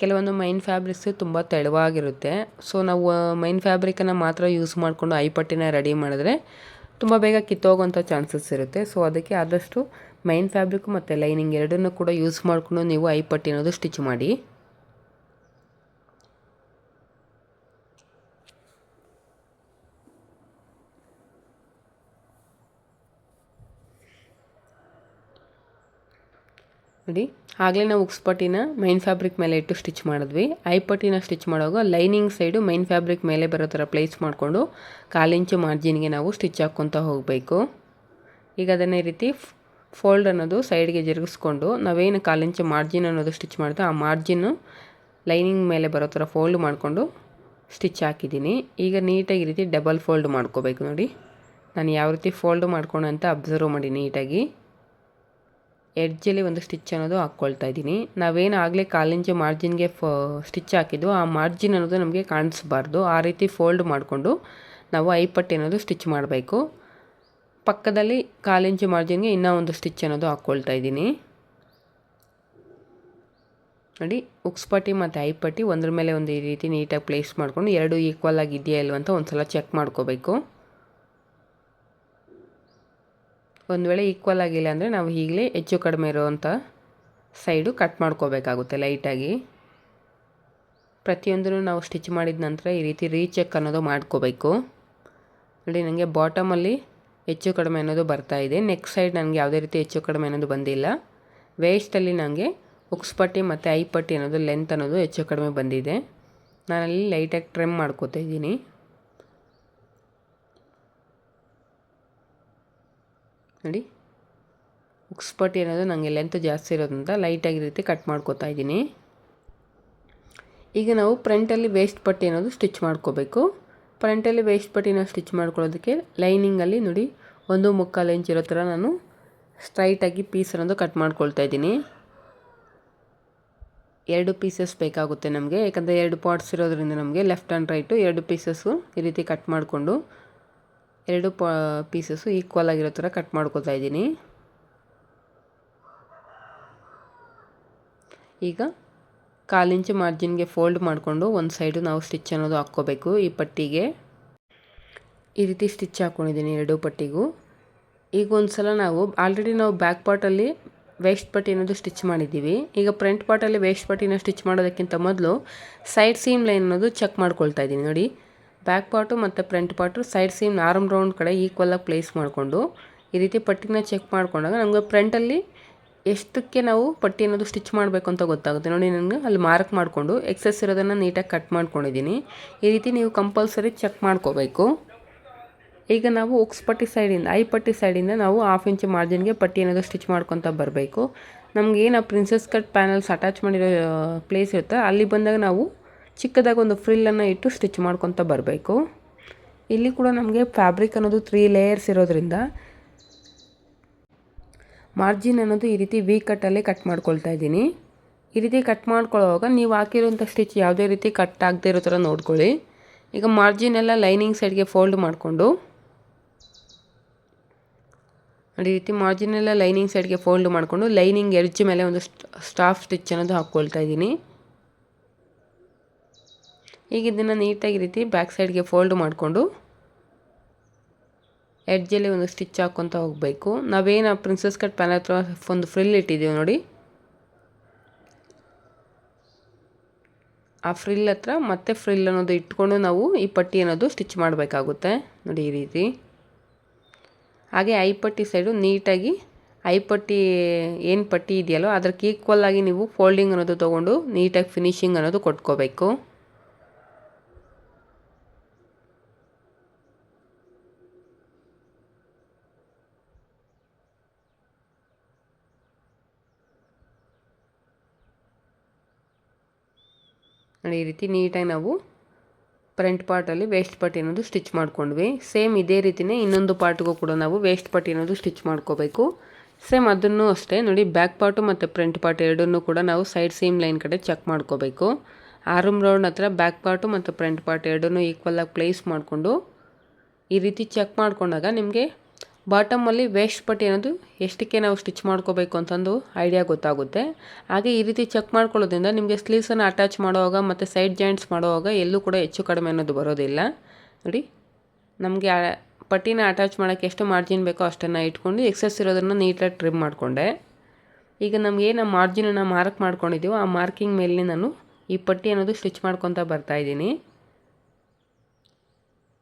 ಕೆಲವೊಂದು ಮೈನ್ ಫ್ಯಾಬ್ರಿಕ್ಸ್ ತುಂಬ ತೆಳುವಾಗಿರುತ್ತೆ. ಸೊ ನಾವು ಮೈನ್ ಫ್ಯಾಬ್ರಿಕನ್ನು ಮಾತ್ರ ಯೂಸ್ ಮಾಡಿಕೊಂಡು ಐ ಪಟ್ಟಿನ ರೆಡಿ ಮಾಡಿದ್ರೆ ತುಂಬ ಬೇಗ ಕಿತ್ತೋಗೋಂಥ ಚಾನ್ಸಸ್ ಇರುತ್ತೆ. ಸೊ ಅದಕ್ಕೆ ಆದಷ್ಟು ಮೈನ್ ಫ್ಯಾಬ್ರಿಕ್ ಮತ್ತು ಲೈನಿಂಗ್ ಎರಡನ್ನೂ ಕೂಡ ಯೂಸ್ ಮಾಡಿಕೊಂಡು ನೀವು ಐ ಪಟ್ಟಿ ಅನ್ನೋದು ಸ್ಟಿಚ್ ಮಾಡಿ. ನೋಡಿ. ಆಗಲೇ ನಾವು ಉಕ್ಸ್ ಪಟ್ಟಿನ ಮೈನ್ ಫ್ಯಾಬ್ರಿಕ್ ಮೇಲೆ ಇಟ್ಟು ಸ್ಟಿಚ್ ಮಾಡಿದ್ವಿ. ಐ ಪಟ್ಟಿನ ಸ್ಟಿಚ್ ಮಾಡುವಾಗ ಲೈನಿಂಗ್ ಸೈಡು ಮೈನ್ ಫ್ಯಾಬ್ರಿಕ್ ಮೇಲೆ ಬರೋ ಥರ ಪ್ಲೇಸ್ ಮಾಡಿಕೊಂಡು 1/4 ಇಂಚು ಮಾರ್ಜಿನ್ಗೆ ನಾವು ಸ್ಟಿಚ್ ಹಾಕ್ಕೊತ ಹೋಗಬೇಕು. ಈಗ ಅದನ್ನೇ ರೀತಿ ಫೋಲ್ಡ್ ಅನ್ನೋದು ಸೈಡ್ಗೆ ಜರುಗಿಸ್ಕೊಂಡು ನಾವೇನು 1/4 ಇಂಚು ಮಾರ್ಜಿನ್ ಅನ್ನೋದು ಸ್ಟಿಚ್ ಮಾಡಿದೆ ಆ ಮಾರ್ಜಿನ್ನು ಲೈನಿಂಗ್ ಮೇಲೆ ಬರೋ ಥರ ಫೋಲ್ಡ್ ಮಾಡಿಕೊಂಡು ಸ್ಟಿಚ್ ಹಾಕಿದ್ದೀನಿ. ಈಗ ನೀಟಾಗಿ ಈ ರೀತಿ ಡಬಲ್ ಫೋಲ್ಡ್ ಮಾಡ್ಕೋಬೇಕು. ನೋಡಿ ನಾನು ಯಾವ ರೀತಿ ಫೋಲ್ಡ್ ಮಾಡ್ಕೊಂಡು ಅಂತ ಅಬ್ಸರ್ವ್ ಮಾಡಿ ನೀಟಾಗಿ ಎಡ್ಜಲ್ಲಿ ಒಂದು ಸ್ಟಿಚ್ ಅನ್ನೋದು ಹಾಕ್ಕೊಳ್ತಾ ಇದ್ದೀನಿ. ನಾವೇನು ಆಗಲೇ 1/4 ಇಂಚು ಮಾರ್ಜಿನ್ಗೆ ಸ್ಟಿಚ್ ಹಾಕಿದ್ದು ಆ ಮಾರ್ಜಿನ್ ಅನ್ನೋದು ನಮಗೆ ಕಾಣಿಸ್ಬಾರ್ದು. ಆ ರೀತಿ ಫೋಲ್ಡ್ ಮಾಡಿಕೊಂಡು ನಾವು ಐಪಟ್ಟಿ ಅನ್ನೋದು ಸ್ಟಿಚ್ ಮಾಡಬೇಕು. ಪಕ್ಕದಲ್ಲಿ 1/4 ಇಂಚು ಮಾರ್ಜಿನ್ಗೆ ಇನ್ನೂ ಒಂದು ಸ್ಟಿಚ್ ಅನ್ನೋದು ಹಾಕ್ಕೊಳ್ತಾ ಇದ್ದೀನಿ. ನೋಡಿ ಉಕ್ಸ್ ಪಟ್ಟಿ ಮತ್ತು ಐಪಟ್ಟಿ ಒಂದ್ರ ಮೇಲೆ ಒಂದು ಈ ರೀತಿ ನೀಟಾಗಿ ಪ್ಲೇಸ್ ಮಾಡಿಕೊಂಡು ಎರಡು ಈಕ್ವಲ್ ಆಗಿದೆಯಾ ಇಲ್ವ ಅಂತ ಒಂದು ಸಲ ಚೆಕ್ ಮಾಡ್ಕೋಬೇಕು. ಒಂದು ವೇಳೆ ಈಕ್ವಲ್ ಆಗಿಲ್ಲ ಅಂದರೆ ನಾವು ಈಗಲೇ ಹೆಚ್ಚು ಕಡಿಮೆ ಇರೋವಂಥ ಸೈಡು ಕಟ್ ಮಾಡ್ಕೋಬೇಕಾಗುತ್ತೆ ಲೈಟಾಗಿ. ಪ್ರತಿಯೊಂದನ್ನು ನಾವು ಸ್ಟಿಚ್ ಮಾಡಿದ ನಂತರ ಈ ರೀತಿ ರೀಚೆಕ್ ಅನ್ನೋದು ಮಾಡ್ಕೋಬೇಕು. ನೋಡಿ ನನಗೆ ಬಾಟಮಲ್ಲಿ ಹೆಚ್ಚು ಕಡಿಮೆ ಅನ್ನೋದು ಬರ್ತಾಯಿದೆ. ನೆಕ್ಸ್ಟ್ ಸೈಡ್ ನನಗೆ ಯಾವುದೇ ರೀತಿ ಹೆಚ್ಚು ಕಡಿಮೆ ಅನ್ನೋದು ಬಂದಿಲ್ಲ. ವೇಸ್ಟಲ್ಲಿ ನನಗೆ ಉಕ್ಸ್ ಪಟ್ಟಿ ಮತ್ತು ಐಪಟ್ಟಿ ಅನ್ನೋದು ಲೆಂತ್ ಅನ್ನೋದು ಹೆಚ್ಚು ಕಡಿಮೆ ಬಂದಿದೆ. ನಾನಲ್ಲಿ ಲೈಟಾಗಿ ಟ್ರಿಮ್ ಮಾಡ್ಕೋತಾ ಇದ್ದೀನಿ. ನೋಡಿ ಉಕ್ಸ್ ಪಟ್ಟಿ ಅನ್ನೋದು ನನಗೆ ಲೆಂತ್ ಜಾಸ್ತಿ ಇರೋದ್ರಿಂದ ಲೈಟಾಗಿ ರೀತಿ ಕಟ್ ಮಾಡ್ಕೋತಾ ಇದ್ದೀನಿ. ಈಗ ನಾವು ಫ್ರಂಟಲ್ಲಿ ವೇಸ್ಟ್ ಪಟ್ಟಿ ಅನ್ನೋದು ಸ್ಟಿಚ್ ಮಾಡ್ಕೋಬೇಕು. ಫ್ರಂಟಲ್ಲಿ ವೇಸ್ಟ್ ಪಟ್ಟಿನ ಸ್ಟಿಚ್ ಮಾಡ್ಕೊಳ್ಳೋದಕ್ಕೆ ಲೈನಿಂಗಲ್ಲಿ ನೋಡಿ 1/4 ಇಂಚ್ ಇರೋ ಥರ ನಾನು ಸ್ಟ್ರೈಟಾಗಿ ಪೀಸ್ ಅನ್ನೋದು ಕಟ್ ಮಾಡ್ಕೊಳ್ತಾ ಇದ್ದೀನಿ. 2 ಪೀಸಸ್ ಬೇಕಾಗುತ್ತೆ ನಮಗೆ, ಯಾಕಂದರೆ 2 ಪಾರ್ಟ್ಸ್ ಇರೋದ್ರಿಂದ ನಮಗೆ ಲೆಫ್ಟ್ ಆ್ಯಂಡ್ ರೈಟು 2 ಪೀಸಸ್ಸು ಈ ರೀತಿ ಕಟ್ ಮಾಡಿಕೊಂಡು 2 ಪೀಸಸ್ಸು ಈಕ್ವಲ್ ಆಗಿರೋ ಥರ ಕಟ್ ಮಾಡ್ಕೊತಾ ಇದ್ದೀನಿ. ಈಗ 1/4 ಇಂಚು ಮಾರ್ಜಿನ್ಗೆ ಫೋಲ್ಡ್ ಮಾಡಿಕೊಂಡು ಒಂದು ಸೈಡು ನಾವು ಸ್ಟಿಚ್ ಅನ್ನೋದು ಹಾಕ್ಕೋಬೇಕು. ಈ ಪಟ್ಟಿಗೆ ಈ ರೀತಿ ಸ್ಟಿಚ್ ಹಾಕ್ಕೊಂಡಿದ್ದೀನಿ 2 ಪಟ್ಟಿಗೂ. ಈಗ ಒಂದು ಸಲ ನಾವು ಆಲ್ರೆಡಿ ನಾವು ಬ್ಯಾಕ್ ಪಾರ್ಟಲ್ಲಿ ವೇಸ್ಟ್ ಪಟ್ಟಿ ಅನ್ನೋದು ಸ್ಟಿಚ್ ಮಾಡಿದ್ದೀವಿ. ಈಗ ಫ್ರಂಟ್ ಪಾರ್ಟಲ್ಲಿ ವೇಸ್ಟ್ ಪಟ್ಟಿನ ಸ್ಟಿಚ್ ಮಾಡೋದಕ್ಕಿಂತ ಮೊದಲು ಸೈಡ್ ಸೀಮ್ ಲೈನ್ ಅನ್ನೋದು ಚೆಕ್ ಮಾಡ್ಕೊಳ್ತಾ ಇದ್ದೀನಿ. ನೋಡಿ ಬ್ಯಾಕ್ ಪಾರ್ಟು ಮತ್ತು front part side seam arm round ಕಡೆ ಈಕ್ವಲಾಗಿ ಪ್ಲೇಸ್ ಮಾಡಿಕೊಂಡು ಈ ರೀತಿ ಪಟ್ಟಿನ ಚೆಕ್ ಮಾಡ್ಕೊಂಡಾಗ ನಮಗೆ ಫ್ರಂಟಲ್ಲಿ ಎಷ್ಟಕ್ಕೆ ನಾವು ಪಟ್ಟಿ ಅನ್ನೋದು ಸ್ಟಿಚ್ ಮಾಡಬೇಕು ಅಂತ ಗೊತ್ತಾಗುತ್ತೆ. ನೋಡಿ ನನಗೆ ಅಲ್ಲಿ ಮಾರ್ಕ್ ಮಾಡಿಕೊಂಡು ಎಕ್ಸೆಸ್ ಇರೋದನ್ನು ನೀಟಾಗಿ ಕಟ್ ಮಾಡ್ಕೊಂಡಿದ್ದೀನಿ. ಈ ರೀತಿ ನೀವು ಕಂಪಲ್ಸರಿ ಚೆಕ್ ಮಾಡ್ಕೋಬೇಕು. ಈಗ ನಾವು ಉಕ್ಸ್ ಪಟ್ಟಿ ಸೈಡಿಂದ ಐಪಟ್ಟಿ ಸೈಡಿಂದ ನಾವು 1/2 ಇಂಚ್ ಮಾರ್ಜಿನ್ಗೆ ಪಟ್ಟಿ ಅನ್ನೋದು ಸ್ಟಿಚ್ ಮಾಡ್ಕೊತ ಬರಬೇಕು. ನಮಗೇನು ಪ್ರಿನ್ಸೆಸ್ ಕಟ್ ಪ್ಯಾನಲ್ಸ್ ಅಟ್ಯಾಚ್ ಮಾಡಿರೋ ಪ್ಲೇಸ್ ಇರುತ್ತೆ ಅಲ್ಲಿ ಬಂದಾಗ ನಾವು ಚಿಕ್ಕದಾಗಿ ಒಂದು ಫ್ರಿಲ್ಲನ್ನು ಇಟ್ಟು ಸ್ಟಿಚ್ ಮಾಡ್ಕೊತ ಬರಬೇಕು. ಇಲ್ಲಿ ಕೂಡ ನಮಗೆ ಫ್ಯಾಬ್ರಿಕ್ ಅನ್ನೋದು 3 ಲೇಯರ್ಸ್ ಇರೋದ್ರಿಂದ ಮಾರ್ಜಿನ್ ಅನ್ನೋದು ಈ ರೀತಿ ವಿ ಕಟ್ಟಲ್ಲೇ ಕಟ್ ಮಾಡ್ಕೊಳ್ತಾ ಇದ್ದೀನಿ. ಈ ರೀತಿ ಕಟ್ ಮಾಡ್ಕೊಳ್ಳೋವಾಗ ನೀವು ಹಾಕಿರೋಂಥ ಸ್ಟಿಚ್ ಯಾವುದೇ ರೀತಿ ಕಟ್ ಆಗದೆ ಇರೋ ಥರ ನೋಡ್ಕೊಳ್ಳಿ. ಈಗ ಮಾರ್ಜಿನ್ ಎಲ್ಲ ಲೈನಿಂಗ್ ಸೈಡ್ಗೆ ಫೋಲ್ಡ್ ಮಾಡಿಕೊಂಡು ಈ ರೀತಿ ಮಾರ್ಜಿನ್ ಎಲ್ಲ ಲೈನಿಂಗ್ ಸೈಡ್ಗೆ ಫೋಲ್ಡ್ ಮಾಡಿಕೊಂಡು ಲೈನಿಂಗ್ ಎಡ್ಜ್ ಮೇಲೆ ಒಂದು ಸ್ಟಾಫ್ ಸ್ಟಿಚ್ ಅನ್ನೋದು ಹಾಕ್ಕೊಳ್ತಾ ಇದ್ದೀನಿ. ಈಗ ಇದನ್ನು ನೀಟಾಗಿ ರೀತಿ ಬ್ಯಾಕ್ ಸೈಡ್ಗೆ ಫೋಲ್ಡ್ ಮಾಡಿಕೊಂಡು ಎಡ್ಜಲ್ಲಿ ಒಂದು ಸ್ಟಿಚ್ ಹಾಕ್ಕೊತ ಹೋಗಬೇಕು. ನಾವೇನು ಪ್ರಿನ್ಸೆಸ್ ಕಟ್ ಪ್ಯಾನ್ ಹತ್ರ ಒಂದು ಫ್ರಿಲ್ ಇಟ್ಟಿದ್ದೀವಿ ನೋಡಿ, ಆ ಫ್ರಿಲ್ ಹತ್ರ ಮತ್ತೆ ಫ್ರಿಲ್ ಅನ್ನೋದು ಇಟ್ಕೊಂಡು ನಾವು ಈ ಪಟ್ಟಿ ಅನ್ನೋದು ಸ್ಟಿಚ್ ಮಾಡಬೇಕಾಗುತ್ತೆ. ನೋಡಿ ಈ ರೀತಿ. ಹಾಗೆ ಐಪಟ್ಟಿ ಸೈಡು ನೀಟಾಗಿ ಐಪಟ್ಟಿ ಏನು ಪಟ್ಟಿ ಇದೆಯಲ್ಲೋ ಅದಕ್ಕೆ ಈಕ್ವಲ್ ಆಗಿ ನೀವು ಫೋಲ್ಡಿಂಗ್ ಅನ್ನೋದು ತೊಗೊಂಡು ನೀಟಾಗಿ ಫಿನಿಶಿಂಗ್ ಅನ್ನೋದು ಕೊಟ್ಕೋಬೇಕು. ನೋಡಿ ಈ ರೀತಿ ನೀಟಾಗಿ ನಾವು ಫ್ರಂಟ್ ಪಾರ್ಟಲ್ಲಿ ವೇಸ್ಟ್ ಪಟ್ಟಿ ಅನ್ನೋದು ಸ್ಟಿಚ್ ಮಾಡ್ಕೊಂಡ್ವಿ. ಸೇಮ್ ಇದೇ ರೀತಿಯೇ ಇನ್ನೊಂದು ಪಾರ್ಟ್ಗೂ ಕೂಡ ನಾವು ವೇಸ್ಟ್ ಪಟ್ಟಿ ಅನ್ನೋದು ಸ್ಟಿಚ್ ಮಾಡ್ಕೋಬೇಕು. ಸೇಮ್ ಅದನ್ನು ಅಷ್ಟೇ ನೋಡಿ ಬ್ಯಾಕ್ ಪಾರ್ಟು ಮತ್ತು ಫ್ರಂಟ್ ಪಾರ್ಟ್ ಎರಡನ್ನೂ ಕೂಡ ನಾವು ಸೈಡ್ ಸೀಮ್ ಲೈನ್ ಕಡೆ ಚೆಕ್ ಮಾಡ್ಕೋಬೇಕು. ಆರ್ಮ್ ರೌಂಡ್ ಹತ್ರ ಬ್ಯಾಕ್ ಪಾರ್ಟು ಮತ್ತು ಫ್ರಂಟ್ ಪಾರ್ಟ್ ಎರಡನ್ನೂ ಈಕ್ವಲಾಗಿ ಪ್ಲೇಸ್ ಮಾಡಿಕೊಂಡು ಈ ರೀತಿ ಚೆಕ್ ಮಾಡ್ಕೊಂಡಾಗ ನಿಮಗೆ ಬಾಟಮಲ್ಲಿ ವೇಸ್ಟ್ ಪಟ್ಟಿ ಅನ್ನೋದು ಎಷ್ಟಕ್ಕೆ ನಾವು ಸ್ಟಿಚ್ ಮಾಡ್ಕೋಬೇಕು ಅಂತಂದು ಐಡಿಯಾ ಗೊತ್ತಾಗುತ್ತೆ. ಹಾಗೆ ಈ ರೀತಿ ಚೆಕ್ ಮಾಡ್ಕೊಳ್ಳೋದ್ರಿಂದ ನಿಮಗೆ ಸ್ಲೀವ್ಸನ್ನು ಅಟ್ಯಾಚ್ ಮಾಡುವಾಗ ಮತ್ತು ಸೈಡ್ ಜಾಯಿಂಟ್ಸ್ ಮಾಡುವಾಗ ಎಲ್ಲೂ ಕೂಡ ಹೆಚ್ಚು ಕಡಿಮೆ ಅನ್ನೋದು ಬರೋದಿಲ್ಲ. ನೋಡಿ ನಮಗೆ ಪಟ್ಟಿನ ಅಟ್ಯಾಚ್ ಮಾಡೋಕ್ಕೆ ಎಷ್ಟು ಮಾರ್ಜಿನ್ ಬೇಕೋ ಅಷ್ಟನ್ನು ಇಟ್ಕೊಂಡು ಎಕ್ಸೆಸ್ ಇರೋದನ್ನು ನೀಟಾಗಿ ಟ್ರಿಮ್ ಮಾಡಿಕೊಂಡೆ. ಈಗ ನಮಗೇನು ಮಾರ್ಜಿನನ್ನು ಮಾರ್ಕ್ ಮಾಡ್ಕೊಂಡಿದ್ದೀವೋ ಆ ಮಾರ್ಕಿಂಗ್ ಮೇಲೆ ನಾನು ಈ ಪಟ್ಟಿ ಅನ್ನೋದು ಸ್ಟಿಚ್ ಮಾಡ್ಕೊತ ಬರ್ತಾಯಿದ್ದೀನಿ.